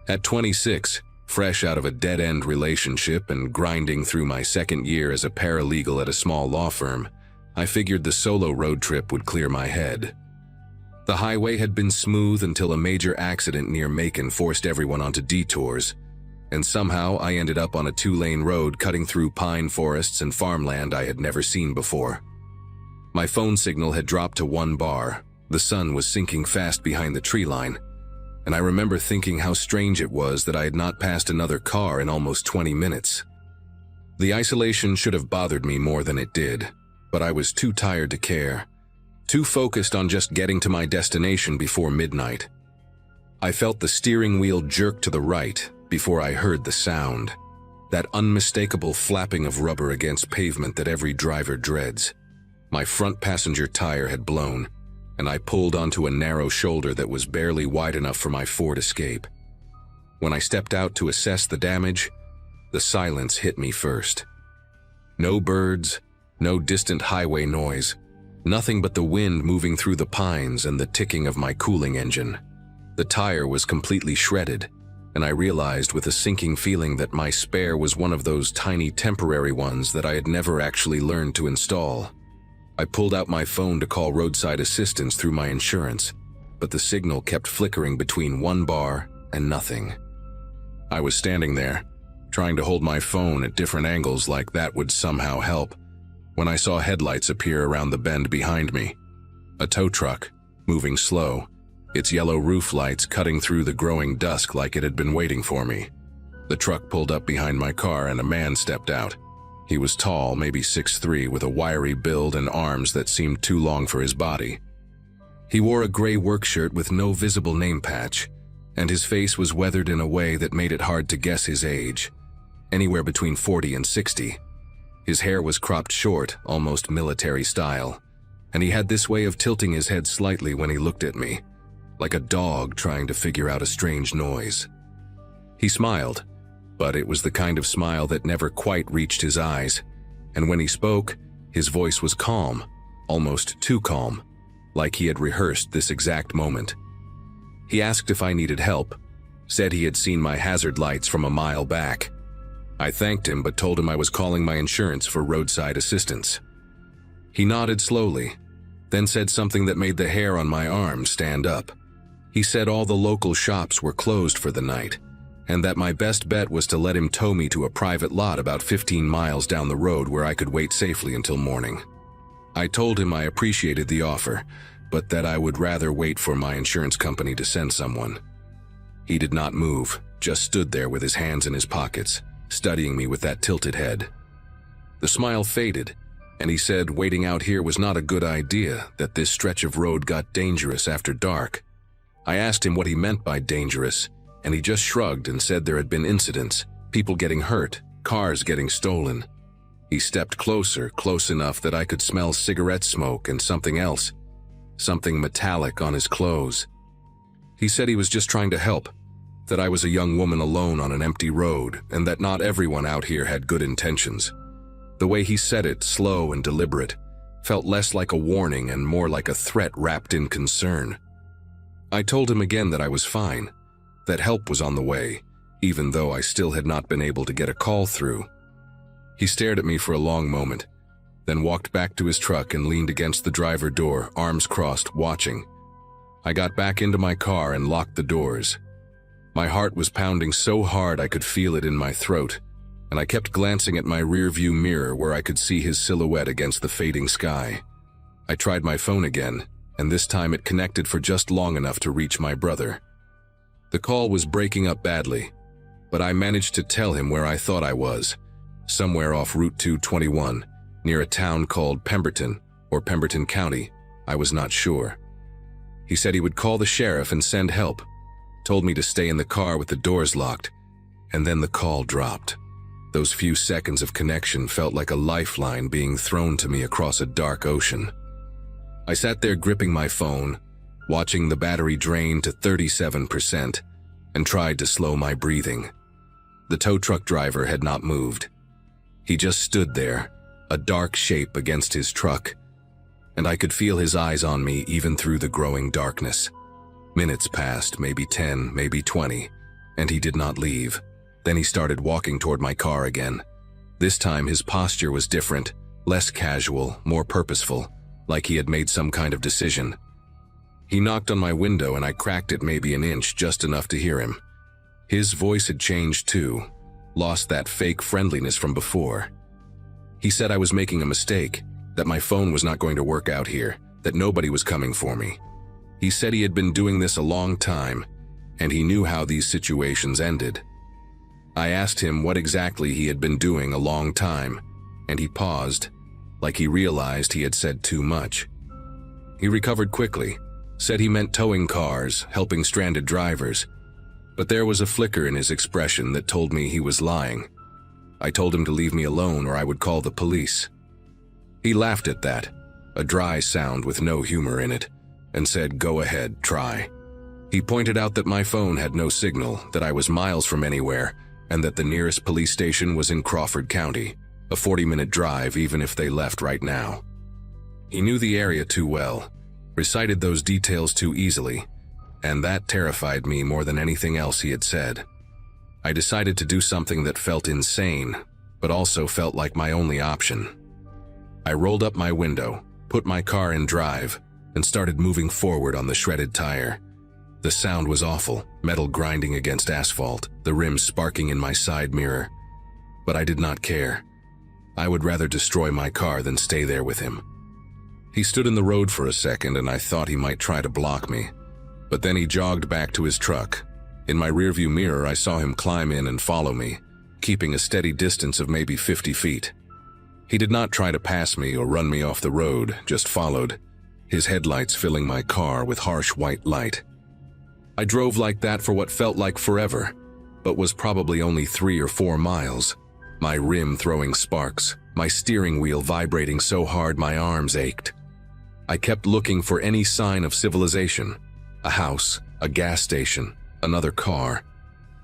At 26, fresh out of a dead-end relationship and grinding through my second year as a paralegal at a small law firm, I figured the solo road trip would clear my head. The highway had been smooth until a major accident near Macon forced everyone onto detours, and somehow I ended up on a 2-lane road cutting through pine forests and farmland I had never seen before. My phone signal had dropped to 1 bar, the sun was sinking fast behind the tree line, and I remember thinking how strange it was that I had not passed another car in almost 20 minutes. The isolation should have bothered me more than it did, but I was too tired to care. Too focused on just getting to my destination before midnight. I felt the steering wheel jerk to the right before I heard the sound, that unmistakable flapping of rubber against pavement that every driver dreads. My front passenger tire had blown, and I pulled onto a narrow shoulder that was barely wide enough for my Ford Escape. When I stepped out to assess the damage, the silence hit me first. No birds, no distant highway noise, nothing but the wind moving through the pines and the ticking of my cooling engine. The tire was completely shredded, and I realized with a sinking feeling that my spare was one of those tiny temporary ones that I had never actually learned to install. I pulled out my phone to call roadside assistance through my insurance, but the signal kept flickering between 1 bar and nothing. I was standing there, trying to hold my phone at different angles like that would somehow help, when I saw headlights appear around the bend behind me. A tow truck, moving slow, its yellow roof lights cutting through the growing dusk like it had been waiting for me. The truck pulled up behind my car and a man stepped out. He was tall, maybe 6'3", with a wiry build and arms that seemed too long for his body. He wore a gray work shirt with no visible name patch, and his face was weathered in a way that made it hard to guess his age, anywhere between 40 and 60. His hair was cropped short, almost military style, and he had this way of tilting his head slightly when he looked at me, like a dog trying to figure out a strange noise. He smiled, but it was the kind of smile that never quite reached his eyes, and when he spoke, his voice was calm, almost too calm, like he had rehearsed this exact moment. He asked if I needed help, said he had seen my hazard lights from a mile back. I thanked him but told him I was calling my insurance for roadside assistance. He nodded slowly, then said something that made the hair on my arm stand up. He said all the local shops were closed for the night, and that my best bet was to let him tow me to a private lot about 15 miles down the road where I could wait safely until morning. I told him I appreciated the offer, but that I would rather wait for my insurance company to send someone. He did not move, just stood there with his hands in his pockets, studying me with that tilted head. The smile faded, and he said waiting out here was not a good idea, that this stretch of road got dangerous after dark. I asked him what he meant by dangerous, and he just shrugged and said there had been incidents, people getting hurt, cars getting stolen. He stepped closer, close enough that I could smell cigarette smoke and something else, something metallic on his clothes. He said he was just trying to help, that I was a young woman alone on an empty road, and that not everyone out here had good intentions. The way he said it, slow and deliberate, felt less like a warning and more like a threat wrapped in concern. I told him again that I was fine, that help was on the way, even though I still had not been able to get a call through. He stared at me for a long moment, then walked back to his truck and leaned against the driver door, arms crossed, watching. I got back into my car and locked the doors. My heart was pounding so hard I could feel it in my throat, and I kept glancing at my rearview mirror where I could see his silhouette against the fading sky. I tried my phone again, and this time it connected for just long enough to reach my brother. The call was breaking up badly, but I managed to tell him where I thought I was, somewhere off Route 221, near a town called Pemberton, or Pemberton County. I was not sure. He said he would call the sheriff and send help, told me to stay in the car with the doors locked, and then the call dropped. Those few seconds of connection felt like a lifeline being thrown to me across a dark ocean. I sat there gripping my phone, watching the battery drain to 37%, and tried to slow my breathing. The tow truck driver had not moved. He just stood there, a dark shape against his truck, and I could feel his eyes on me even through the growing darkness. Minutes passed, maybe 10, maybe 20, and he did not leave. Then he started walking toward my car again. This time his posture was different, less casual, more purposeful, like he had made some kind of decision. He knocked on my window and I cracked it maybe an inch, just enough to hear him. His voice had changed too, lost that fake friendliness from before. He said I was making a mistake, that my phone was not going to work out here, that nobody was coming for me. He said he had been doing this a long time, and he knew how these situations ended. I asked him what exactly he had been doing a long time, and he paused, like he realized he had said too much. He recovered quickly, said he meant towing cars, helping stranded drivers, but there was a flicker in his expression that told me he was lying. I told him to leave me alone or I would call the police. He laughed at that, a dry sound with no humor in it, and said, "Go ahead, try." He pointed out that my phone had no signal, that I was miles from anywhere, and that the nearest police station was in Crawford County, a 40-minute drive even if they left right now. He knew the area too well, recited those details too easily, and that terrified me more than anything else he had said. I decided to do something that felt insane, but also felt like my only option. I rolled up my window, put my car in drive, and started moving forward on the shredded tire. The sound was awful, metal grinding against asphalt, the rims sparking in my side mirror. But I did not care. I would rather destroy my car than stay there with him. He stood in the road for a second and I thought he might try to block me. But then he jogged back to his truck. In my rearview mirror I saw him climb in and follow me, keeping a steady distance of maybe 50 feet. He did not try to pass me or run me off the road, just followed, his headlights filling my car with harsh white light. I drove like that for what felt like forever, but was probably only 3 or 4 miles, my rim throwing sparks, my steering wheel vibrating so hard my arms ached. I kept looking for any sign of civilization, a house, a gas station, another car,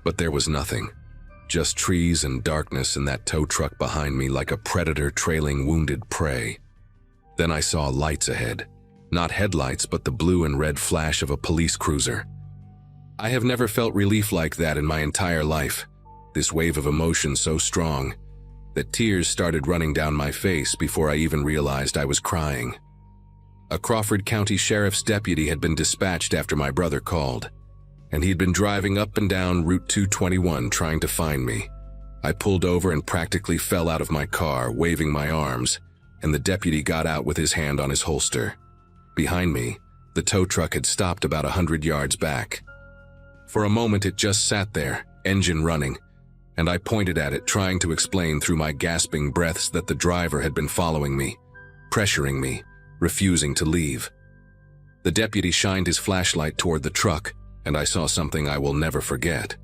but there was nothing. Just trees and darkness and that tow truck behind me like a predator trailing wounded prey. Then I saw lights ahead, not headlights but the blue and red flash of a police cruiser. I have never felt relief like that in my entire life, this wave of emotion so strong that tears started running down my face before I even realized I was crying. A Crawford County Sheriff's deputy had been dispatched after my brother called, and he'd been driving up and down Route 221 trying to find me. I pulled over and practically fell out of my car, waving my arms, and the deputy got out with his hand on his holster. Behind me, the tow truck had stopped about 100 yards back. For a moment it just sat there, engine running, and I pointed at it, trying to explain through my gasping breaths that the driver had been following me, pressuring me, refusing to leave. The deputy shined his flashlight toward the truck, and I saw something I will never forget.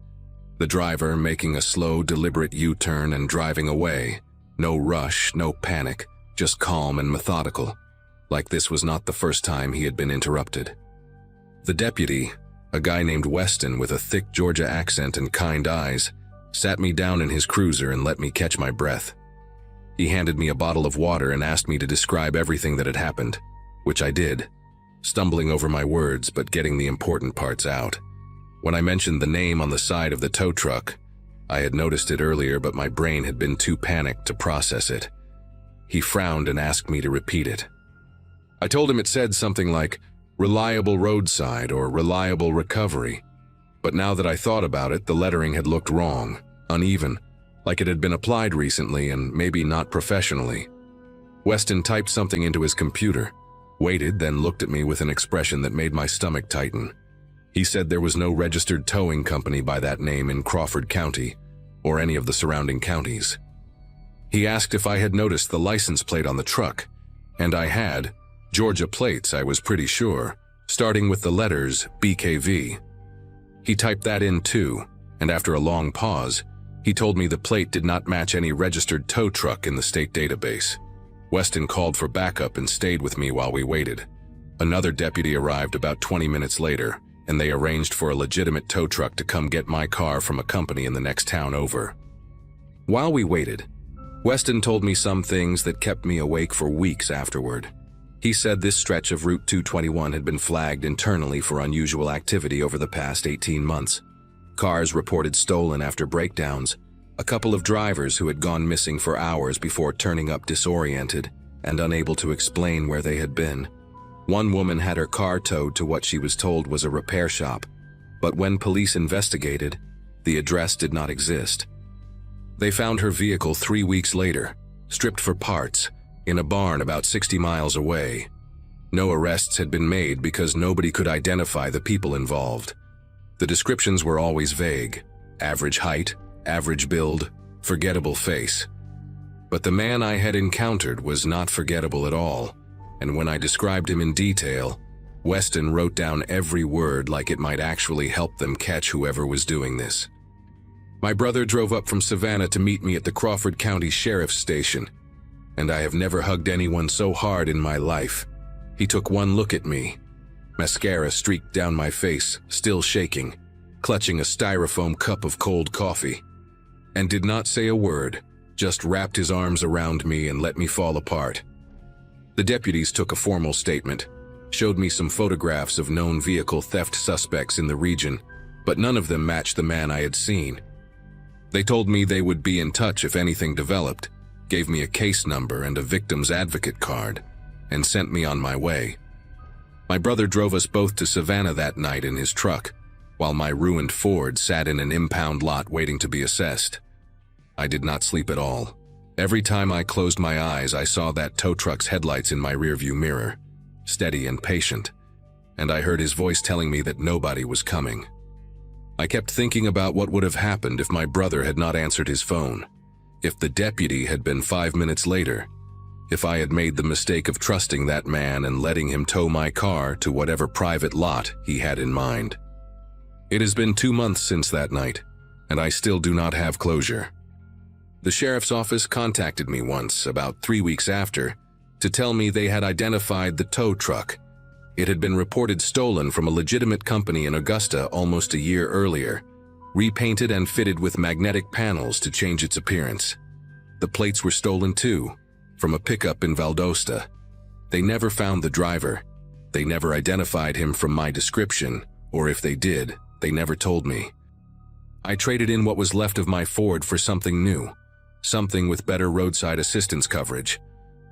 The driver making a slow, deliberate U-turn and driving away. No rush, no panic, just calm and methodical, like this was not the first time he had been interrupted. The deputy, a guy named Weston with a thick Georgia accent and kind eyes, sat me down in his cruiser and let me catch my breath. He handed me a bottle of water and asked me to describe everything that had happened, which I did, stumbling over my words but getting the important parts out. When I mentioned the name on the side of the tow truck, I had noticed it earlier, but my brain had been too panicked to process it. He frowned and asked me to repeat it. I told him it said something like, reliable roadside or reliable recovery. But now that I thought about it, the lettering had looked wrong, uneven, like it had been applied recently and maybe not professionally. Weston typed something into his computer, waited, then looked at me with an expression that made my stomach tighten. He said there was no registered towing company by that name in Crawford County, or any of the surrounding counties. He asked if I had noticed the license plate on the truck, and I had, Georgia plates, I was pretty sure, starting with the letters BKV. He typed that in too, and after a long pause, he told me the plate did not match any registered tow truck in the state database. Weston called for backup and stayed with me while we waited. Another deputy arrived about 20 minutes later, and they arranged for a legitimate tow truck to come get my car from a company in the next town over. While we waited, Weston told me some things that kept me awake for weeks afterward. He said this stretch of Route 221 had been flagged internally for unusual activity over the past 18 months. Cars reported stolen after breakdowns, a couple of drivers who had gone missing for hours before turning up disoriented and unable to explain where they had been. One woman had her car towed to what she was told was a repair shop, but when police investigated, the address did not exist. They found her vehicle 3 weeks later, stripped for parts, in a barn about 60 miles away. No arrests had been made because nobody could identify the people involved. The descriptions were always vague: average height, average build, forgettable face. But the man I had encountered was not forgettable at all, and when I described him in detail, Weston wrote down every word like it might actually help them catch whoever was doing this. My brother drove up from Savannah to meet me at the Crawford County Sheriff's Station, and I have never hugged anyone so hard in my life. He took one look at me. Mascara streaked down my face, still shaking, clutching a styrofoam cup of cold coffee, and did not say a word, just wrapped his arms around me and let me fall apart. The deputies took a formal statement, showed me some photographs of known vehicle theft suspects in the region, but none of them matched the man I had seen. They told me they would be in touch if anything developed, gave me a case number and a victim's advocate card, and sent me on my way. My brother drove us both to Savannah that night in his truck, while my ruined Ford sat in an impound lot waiting to be assessed. I did not sleep at all. Every time I closed my eyes, I saw that tow truck's headlights in my rearview mirror, steady and patient, and I heard his voice telling me that nobody was coming. I kept thinking about what would have happened if my brother had not answered his phone, if the deputy had been 5 minutes later, if I had made the mistake of trusting that man and letting him tow my car to whatever private lot he had in mind. It has been 2 months since that night, and I still do not have closure. The sheriff's office contacted me once, about 3 weeks after, to tell me they had identified the tow truck. It had been reported stolen from a legitimate company in Augusta almost a year earlier, repainted and fitted with magnetic panels to change its appearance. The plates were stolen too, from a pickup in Valdosta. They never found the driver. They never identified him from my description, or if they did, they never told me. I traded in what was left of my Ford for something new, something with better roadside assistance coverage,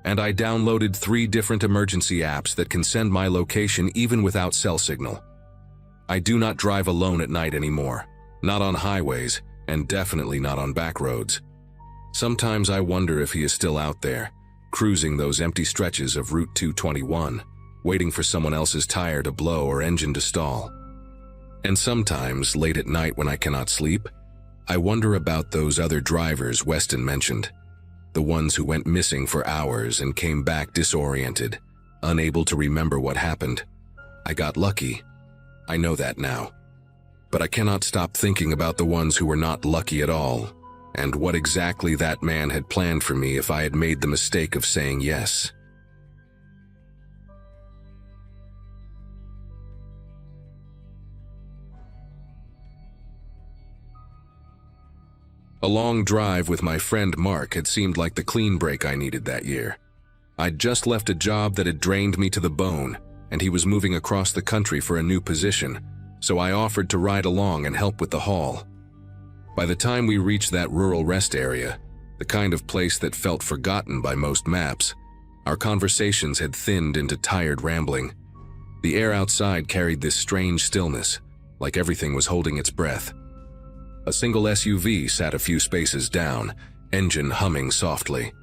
and I downloaded 3 different emergency apps that can send my location even without cell signal. I do not drive alone at night anymore. Not on highways, and definitely not on back roads. Sometimes I wonder if he is still out there, cruising those empty stretches of Route 221, waiting for someone else's tire to blow or engine to stall. And sometimes, late at night when I cannot sleep, I wonder about those other drivers Weston mentioned, the ones who went missing for hours and came back disoriented, unable to remember what happened. I got lucky. I know that now. But I cannot stop thinking about the ones who were not lucky at all, and what exactly that man had planned for me if I had made the mistake of saying yes. A long drive with my friend Mark had seemed like the clean break I needed that year. I'd just left a job that had drained me to the bone, and he was moving across the country for a new position, so I offered to ride along and help with the haul. By the time we reached that rural rest area, the kind of place that felt forgotten by most maps, our conversations had thinned into tired rambling. The air outside carried this strange stillness, like everything was holding its breath. A single SUV sat a few spaces down, engine humming softly.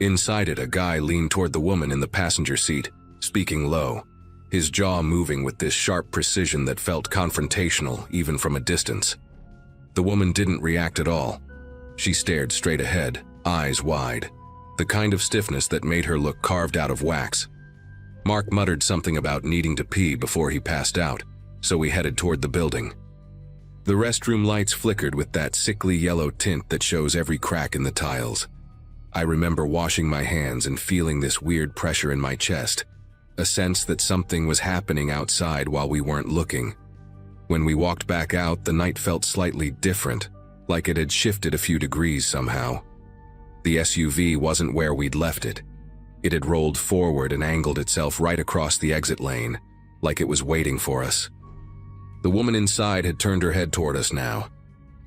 Inside it, a guy leaned toward the woman in the passenger seat, speaking low, his jaw moving with this sharp precision that felt confrontational even from a distance. The woman didn't react at all. She stared straight ahead, eyes wide, the kind of stiffness that made her look carved out of wax. Mark muttered something about needing to pee before he passed out, so we headed toward the building. The restroom lights flickered with that sickly yellow tint that shows every crack in the tiles. I remember washing my hands and feeling this weird pressure in my chest, a sense that something was happening outside while we weren't looking. When we walked back out, the night felt slightly different, like it had shifted a few degrees somehow. The SUV wasn't where we'd left it. It had rolled forward and angled itself right across the exit lane, like it was waiting for us. The woman inside had turned her head toward us now,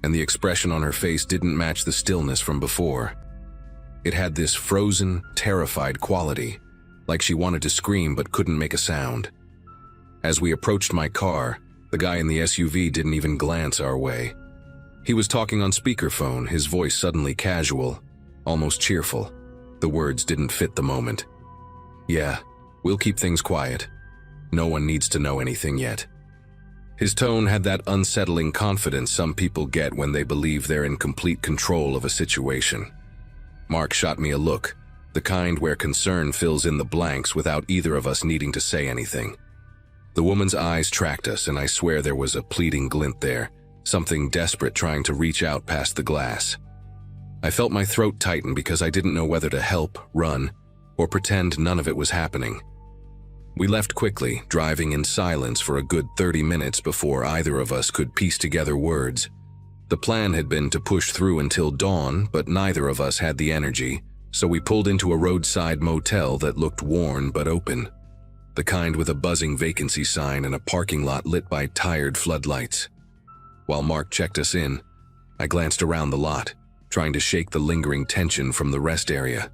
and the expression on her face didn't match the stillness from before. It had this frozen, terrified quality, like she wanted to scream but couldn't make a sound. As we approached my car, the guy in the SUV didn't even glance our way. He was talking on speakerphone, his voice suddenly casual, almost cheerful. The words didn't fit the moment. "Yeah, we'll keep things quiet. No one needs to know anything yet." His tone had that unsettling confidence some people get when they believe they're in complete control of a situation. Mark shot me a look, the kind where concern fills in the blanks without either of us needing to say anything. The woman's eyes tracked us, and I swear there was a pleading glint there, something desperate trying to reach out past the glass. I felt my throat tighten because I didn't know whether to help, run, or pretend none of it was happening. We left quickly, driving in silence for a good 30 minutes before either of us could piece together words. The plan had been to push through until dawn, but neither of us had the energy, so we pulled into a roadside motel that looked worn but open. The kind with a buzzing vacancy sign and a parking lot lit by tired floodlights. While Mark checked us in, I glanced around the lot, trying to shake the lingering tension from the rest area.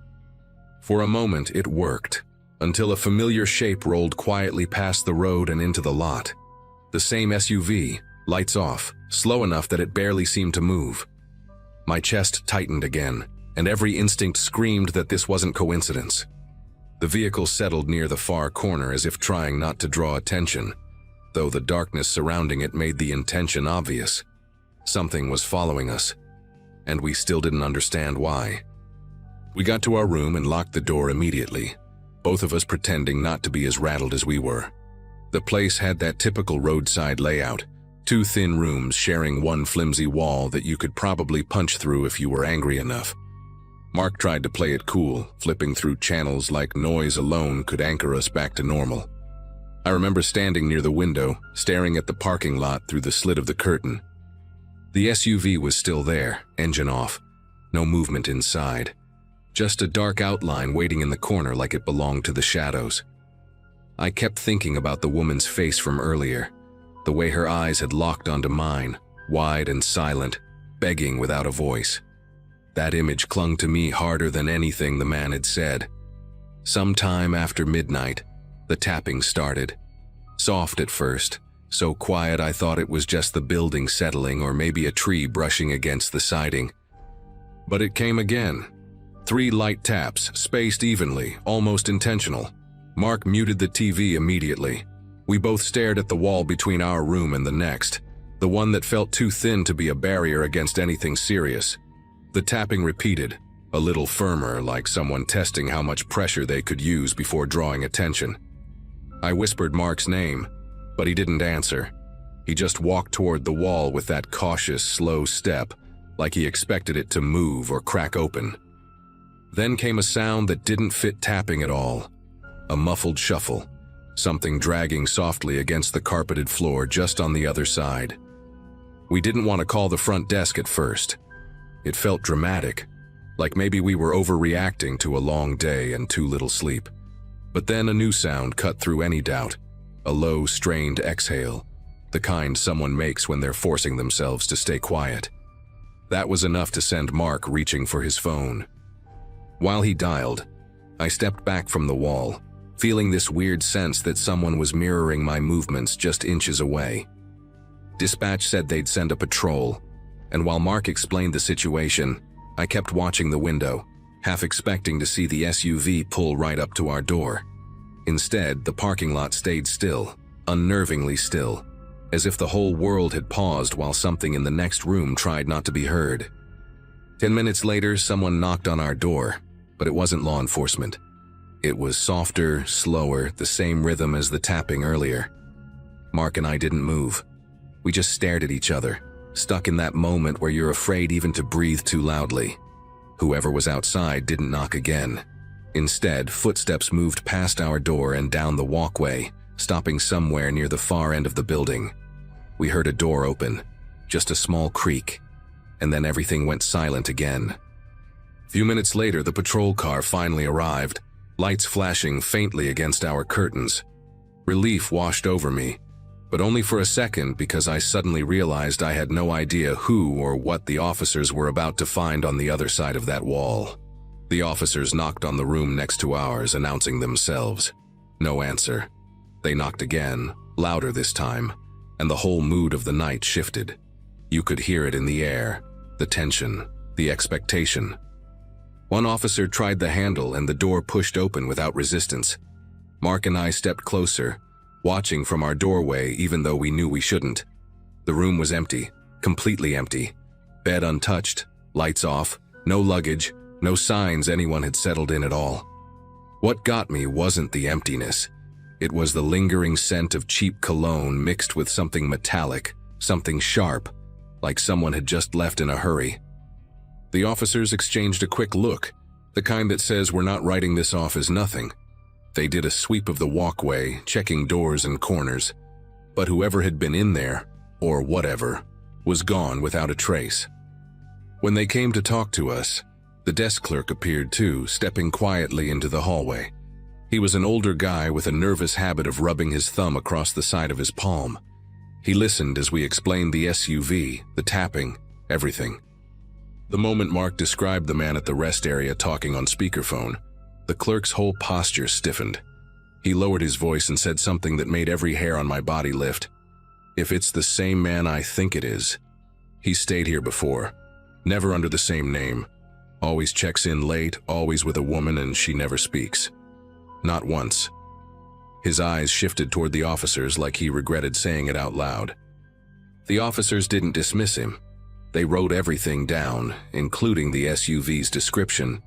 For a moment, it worked, until a familiar shape rolled quietly past the road and into the lot. The same SUV, lights off, slow enough that it barely seemed to move. My chest tightened again, and every instinct screamed that this wasn't coincidence. The vehicle settled near the far corner as if trying not to draw attention, though the darkness surrounding it made the intention obvious. Something was following us, and we still didn't understand why. We got to our room and locked the door immediately, both of us pretending not to be as rattled as we were. The place had that typical roadside layout, 2 thin rooms sharing one flimsy wall that you could probably punch through if you were angry enough. Mark tried to play it cool, flipping through channels like noise alone could anchor us back to normal. I remember standing near the window, staring at the parking lot through the slit of the curtain. The SUV was still there, engine off, no movement inside. Just a dark outline waiting in the corner like it belonged to the shadows. I kept thinking about the woman's face from earlier, the way her eyes had locked onto mine, wide and silent, begging without a voice. That image clung to me harder than anything the man had said. Sometime after midnight, the tapping started. Soft at first, so quiet I thought it was just the building settling or maybe a tree brushing against the siding. But it came again. 3 light taps, spaced evenly, almost intentional. Mark muted the TV immediately. We both stared at the wall between our room and the next, the one that felt too thin to be a barrier against anything serious. The tapping repeated, a little firmer, like someone testing how much pressure they could use before drawing attention. I whispered Mark's name, but he didn't answer. He just walked toward the wall with that cautious, slow step, like he expected it to move or crack open. Then came a sound that didn't fit tapping at all. A muffled shuffle, something dragging softly against the carpeted floor just on the other side. We didn't want to call the front desk at first. It felt dramatic, like maybe we were overreacting to a long day and too little sleep. But then a new sound cut through any doubt, a low, strained exhale, the kind someone makes when they're forcing themselves to stay quiet. That was enough to send Mark reaching for his phone. While he dialed, I stepped back from the wall, feeling this weird sense that someone was mirroring my movements just inches away. Dispatch said they'd send a patrol, and while Mark explained the situation, I kept watching the window, half expecting to see the SUV pull right up to our door. Instead, the parking lot stayed still, unnervingly still, as if the whole world had paused while something in the next room tried not to be heard. 10 minutes later, someone knocked on our door, but it wasn't law enforcement. It was softer, slower, the same rhythm as the tapping earlier. Mark and I didn't move. We just stared at each other, stuck in that moment where you're afraid even to breathe too loudly. Whoever was outside didn't knock again. Instead, footsteps moved past our door and down the walkway, stopping somewhere near the far end of the building. We heard a door open, just a small creak, and then everything went silent again. A few minutes later, the patrol car finally arrived, lights flashing faintly against our curtains. Relief washed over me, but only for a second because I suddenly realized I had no idea who or what the officers were about to find on the other side of that wall. The officers knocked on the room next to ours, announcing themselves. No answer. They knocked again, louder this time, and the whole mood of the night shifted. You could hear it in the air, the tension, the expectation. One officer tried the handle and the door pushed open without resistance. Mark and I stepped closer, watching from our doorway even though we knew we shouldn't. The room was empty, completely empty. Bed untouched, lights off, no luggage, no signs anyone had settled in at all. What got me wasn't the emptiness. It was the lingering scent of cheap cologne mixed with something metallic, something sharp, like someone had just left in a hurry. The officers exchanged a quick look, the kind that says we're not writing this off as nothing. They did a sweep of the walkway, checking doors and corners, but whoever had been in there, or whatever, was gone without a trace. When they came to talk to us, the desk clerk appeared too, stepping quietly into the hallway. He was an older guy with a nervous habit of rubbing his thumb across the side of his palm. He listened as we explained the SUV, the tapping, everything. The moment Mark described the man at the rest area talking on speakerphone, the clerk's whole posture stiffened. He lowered his voice and said something that made every hair on my body lift. If it's the same man I think it is. He's stayed here before, never under the same name. Always checks in late, always with a woman, and she never speaks. Not once. His eyes shifted toward the officers like he regretted saying it out loud. The officers didn't dismiss him. They wrote everything down, including the SUV's description,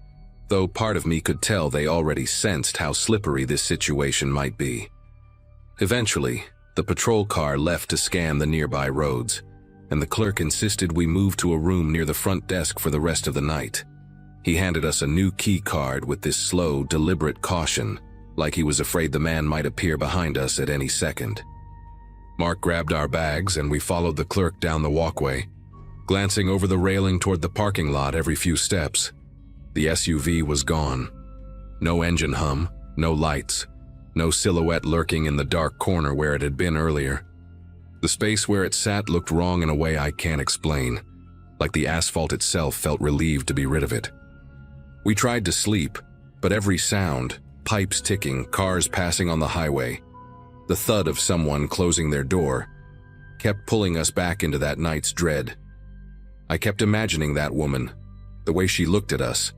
though part of me could tell they already sensed how slippery this situation might be. Eventually, the patrol car left to scan the nearby roads, and the clerk insisted we move to a room near the front desk for the rest of the night. He handed us a new key card with this slow, deliberate caution, like he was afraid the man might appear behind us at any second. Mark grabbed our bags and we followed the clerk down the walkway, glancing over the railing toward the parking lot every few steps. The SUV was gone. No engine hum, no lights, no silhouette lurking in the dark corner where it had been earlier. The space where it sat looked wrong in a way I can't explain, like the asphalt itself felt relieved to be rid of it. We tried to sleep, but every sound, pipes ticking, cars passing on the highway, the thud of someone closing their door, kept pulling us back into that night's dread. I kept imagining that woman, the way she looked at us,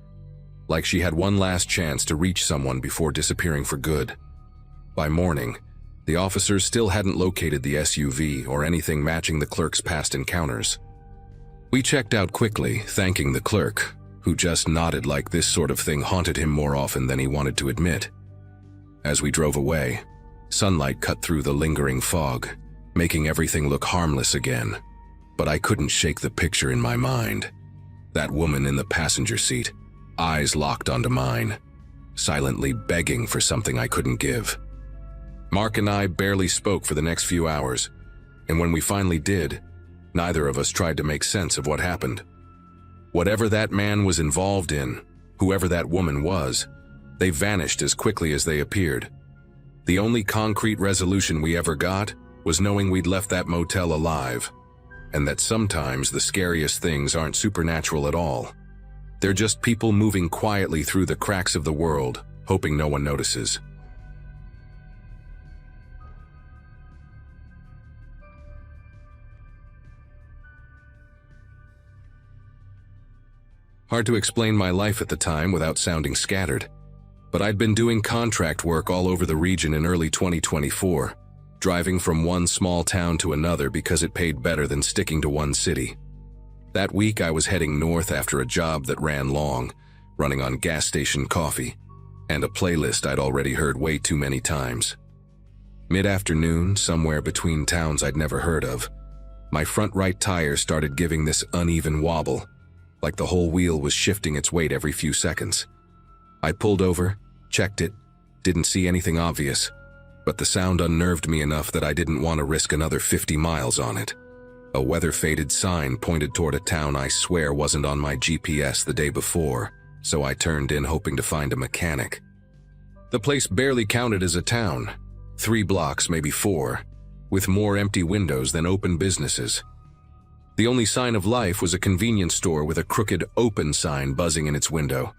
like she had one last chance to reach someone before disappearing for good. By morning, the officers still hadn't located the SUV or anything matching the clerk's past encounters. We checked out quickly, thanking the clerk, who just nodded like this sort of thing haunted him more often than he wanted to admit. As we drove away, sunlight cut through the lingering fog, making everything look harmless again. But I couldn't shake the picture in my mind. That woman in the passenger seat, eyes locked onto mine, silently begging for something I couldn't give. Mark and I barely spoke for the next few hours, and when we finally did, neither of us tried to make sense of what happened. Whatever that man was involved in, whoever that woman was, they vanished as quickly as they appeared. The only concrete resolution we ever got was knowing we'd left that motel alive. and that sometimes the scariest things aren't supernatural at all. They're just people moving quietly through the cracks of the world, hoping no one notices. Hard to explain my life at the time without sounding scattered, but I'd been doing contract work all over the region in early 2024, driving from one small town to another because it paid better than sticking to one city. That week I was heading north after a job that ran long, running on gas station coffee, and a playlist I'd already heard way too many times. Mid-afternoon, somewhere between towns I'd never heard of, my front right tire started giving this uneven wobble, like the whole wheel was shifting its weight every few seconds. I pulled over, checked it, didn't see anything obvious, but the sound unnerved me enough that I didn't want to risk another 50 miles on it. A weather-faded sign pointed toward a town I swear wasn't on my GPS the day before, so I turned in hoping to find a mechanic. The place barely counted as a town, 3 blocks, maybe 4, with more empty windows than open businesses. The only sign of life was a convenience store with a crooked "open" sign buzzing in its window.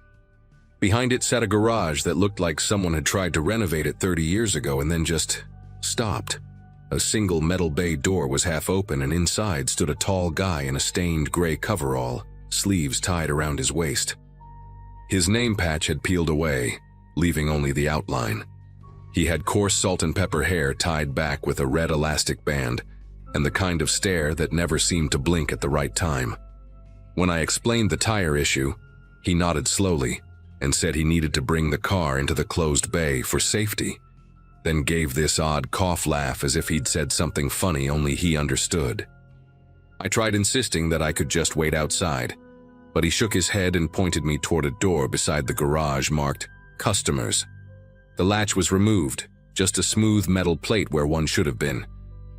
Behind it sat a garage that looked like someone had tried to renovate it 30 years ago and then just stopped. A single metal bay door was half open, and inside stood a tall guy in a stained gray coverall, sleeves tied around his waist. His name patch had peeled away, leaving only the outline. He had coarse salt and pepper hair tied back with a red elastic band, and the kind of stare that never seemed to blink at the right time. When I explained the tire issue, he nodded slowly and said he needed to bring the car into the closed bay for safety, then gave this odd cough laugh as if he'd said something funny only he understood. I tried insisting that I could just wait outside, but he shook his head and pointed me toward a door beside the garage marked "Customers." The latch was removed, just a smooth metal plate where one should have been.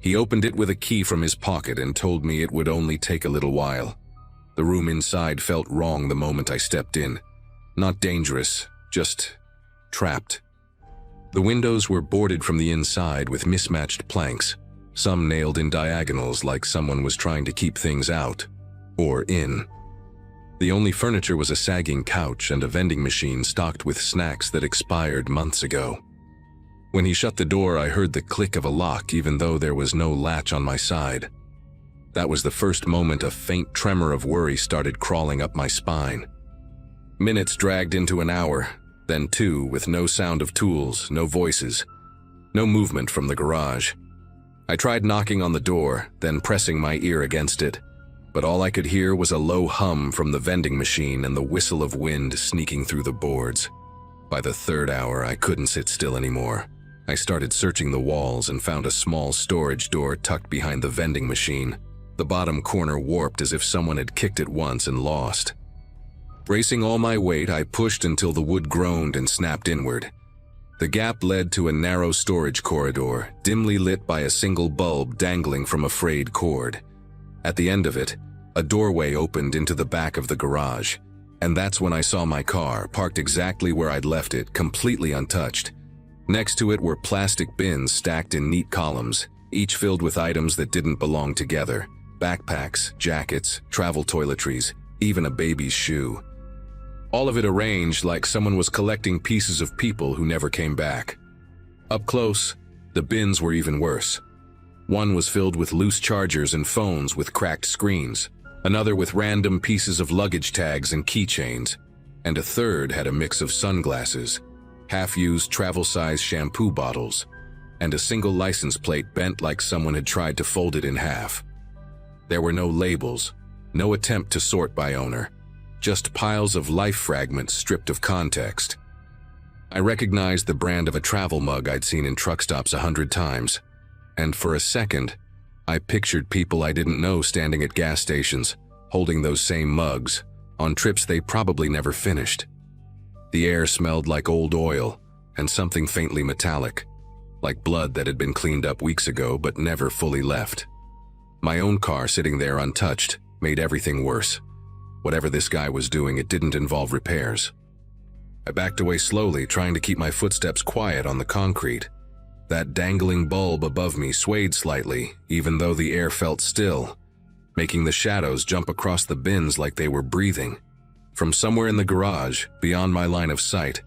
He opened it with a key from his pocket and told me it would only take a little while. The room inside felt wrong the moment I stepped in. Not dangerous, just trapped. The windows were boarded from the inside with mismatched planks, some nailed in diagonals like someone was trying to keep things out, or in. The only furniture was a sagging couch and a vending machine stocked with snacks that expired months ago. When he shut the door, I heard the click of a lock even though there was no latch on my side. That was the first moment a faint tremor of worry started crawling up my spine. Minutes dragged into an hour, then 2 with no sound of tools, no voices, no movement from the garage. I tried knocking on the door, then pressing my ear against it, but all I could hear was a low hum from the vending machine and the whistle of wind sneaking through the boards. By the 3rd hour, I couldn't sit still anymore. I started searching the walls and found a small storage door tucked behind the vending machine, the bottom corner warped as if someone had kicked it once and lost. Bracing all my weight, I pushed until the wood groaned and snapped inward. The gap led to a narrow storage corridor, dimly lit by a single bulb dangling from a frayed cord. At the end of it, a doorway opened into the back of the garage, and that's when I saw my car, parked exactly where I'd left it, completely untouched. Next to it were plastic bins stacked in neat columns, each filled with items that didn't belong together: backpacks, jackets, travel toiletries, even a baby's shoe. All of it arranged like someone was collecting pieces of people who never came back. Up close, the bins were even worse. One was filled with loose chargers and phones with cracked screens, another with random pieces of luggage tags and keychains, and a third had a mix of sunglasses, half-used travel-size shampoo bottles, and a single license plate bent like someone had tried to fold it in half. There were no labels, no attempt to sort by owner, just piles of life fragments stripped of context. I recognized the brand of a travel mug I'd seen in truck stops 100 times, and for a second, I pictured people I didn't know standing at gas stations, holding those same mugs, on trips they probably never finished. The air smelled like old oil and something faintly metallic, like blood that had been cleaned up weeks ago but never fully left. My own car sitting there untouched made everything worse. Whatever this guy was doing, it didn't involve repairs. I backed away slowly, trying to keep my footsteps quiet on the concrete. That dangling bulb above me swayed slightly, even though the air felt still. making the shadows jump across the bins like they were breathing. From somewhere in the garage, beyond my line of sight,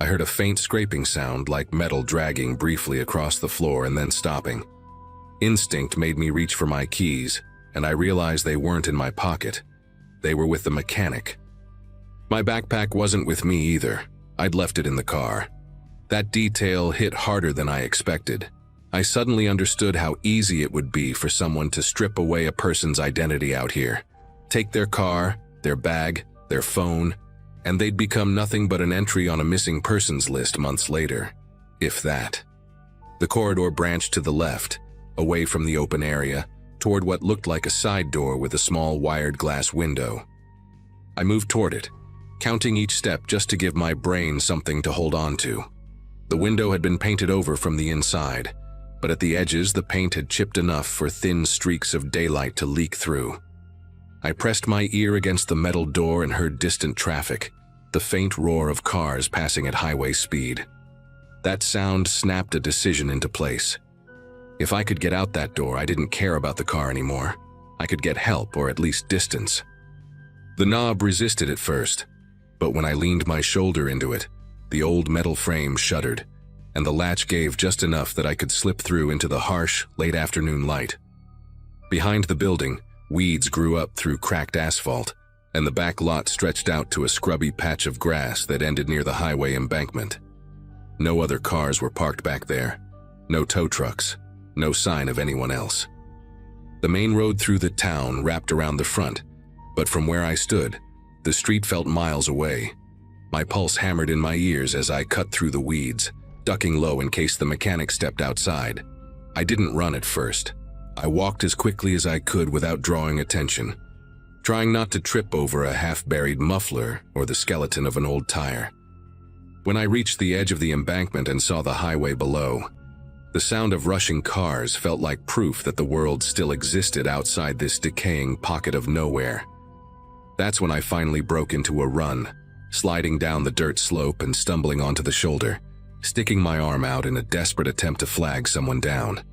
I heard a faint scraping sound like metal dragging briefly across the floor and then stopping. Instinct made me reach for my keys, and I realized they weren't in my pocket. They were with the mechanic. My backpack wasn't with me either. I'd left it in the car. That detail hit harder than I expected. I suddenly understood how easy it would be for someone to strip away a person's identity out here. Take their car, their bag, their phone, and they'd become nothing but an entry on a missing persons list months later, if that. The corridor branched to the left, away from the open area, toward what looked like a side door with a small wired glass window. I moved toward it, counting each step just to give my brain something to hold on to. The window had been painted over from the inside, but at the edges the paint had chipped enough for thin streaks of daylight to leak through. I pressed my ear against the metal door and heard distant traffic, the faint roar of cars passing at highway speed. That sound snapped a decision into place. If I could get out that door, I didn't care about the car anymore. I could get help, or at least distance. The knob resisted at first, but when I leaned my shoulder into it, the old metal frame shuddered, and the latch gave just enough that I could slip through into the harsh, late afternoon light. Behind the building, weeds grew up through cracked asphalt, and the back lot stretched out to a scrubby patch of grass that ended near the highway embankment. No other cars were parked back there. No tow trucks. No sign of anyone else. The main road through the town wrapped around the front, but from where I stood, the street felt miles away. My pulse hammered in my ears as I cut through the weeds, ducking low in case the mechanic stepped outside. I didn't run at first. I walked as quickly as I could without drawing attention, trying not to trip over a half-buried muffler or the skeleton of an old tire. When I reached the edge of the embankment and saw the highway below, the sound of rushing cars felt like proof that the world still existed outside this decaying pocket of nowhere. That's when I finally broke into a run, sliding down the dirt slope and stumbling onto the shoulder, sticking my arm out in a desperate attempt to flag someone down.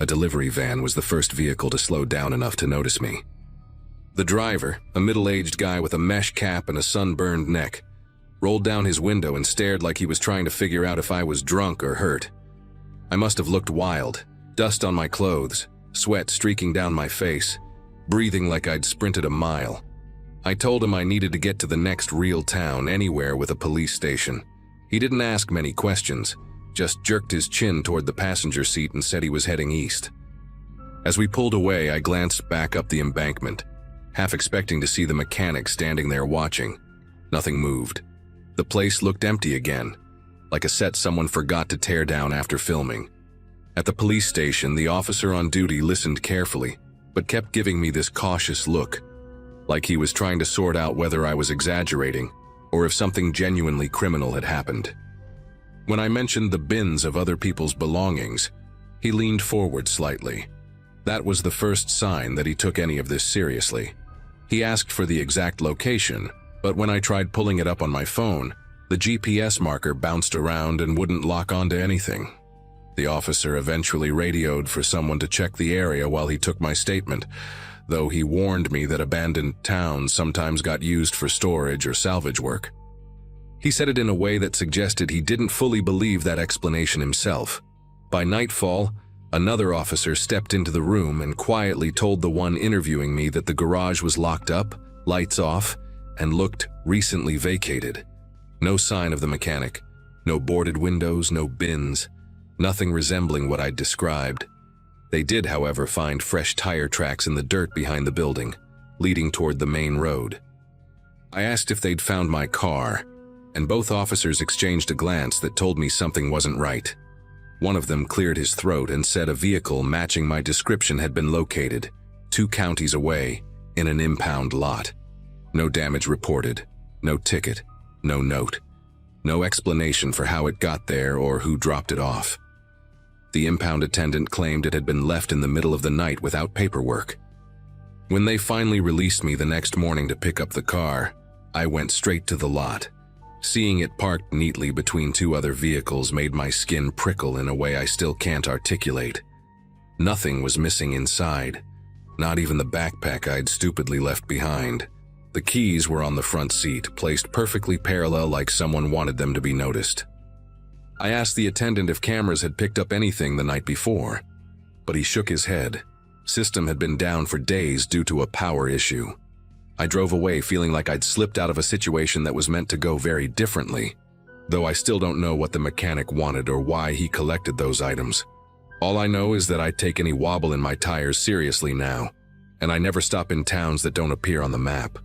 A delivery van was the first vehicle to slow down enough to notice me. The driver, a middle-aged guy with a mesh cap and a sunburned neck, rolled down his window and stared like he was trying to figure out if I was drunk or hurt. I must have looked wild, dust on my clothes, sweat streaking down my face, breathing like I'd sprinted a mile. I told him I needed to get to the next real town, anywhere with a police station. He didn't ask many questions, just jerked his chin toward the passenger seat and said he was heading east. As we pulled away, I glanced back up the embankment, half expecting to see the mechanic standing there watching. Nothing moved. The place looked empty again, like a set someone forgot to tear down after filming. At the police station, the officer on duty listened carefully, but kept giving me this cautious look, like he was trying to sort out whether I was exaggerating or if something genuinely criminal had happened. When I mentioned the bins of other people's belongings, he leaned forward slightly. That was the first sign that he took any of this seriously. He asked for the exact location, but when I tried pulling it up on my phone, the GPS marker bounced around and wouldn't lock onto anything. The officer eventually radioed for someone to check the area while he took my statement, though he warned me that abandoned towns sometimes got used for storage or salvage work. He said it in a way that suggested he didn't fully believe that explanation himself. By nightfall, another officer stepped into the room and quietly told the one interviewing me that the garage was locked up, lights off, and looked recently vacated. No sign of the mechanic, no boarded windows, no bins, nothing resembling what I'd described. They did, however, find fresh tire tracks in the dirt behind the building, leading toward the main road. I asked if they'd found my car, and both officers exchanged a glance that told me something wasn't right. One of them cleared his throat and said a vehicle matching my description had been located, 2 counties away, in an impound lot. No damage reported, no ticket, no note, no explanation for how it got there or who dropped it off. The impound attendant claimed it had been left in the middle of the night without paperwork. When they finally released me the next morning to pick up the car, I went straight to the lot. Seeing it parked neatly between 2 other vehicles made my skin prickle in a way I still can't articulate. Nothing was missing inside. Not even the backpack I'd stupidly left behind. The keys were on the front seat, placed perfectly parallel like someone wanted them to be noticed. I asked the attendant if cameras had picked up anything the night before, but he shook his head. System had been down for days due to a power issue. I drove away feeling like I'd slipped out of a situation that was meant to go very differently, though I still don't know what the mechanic wanted or why he collected those items. All I know is that I take any wobble in my tires seriously now, and I never stop in towns that don't appear on the map.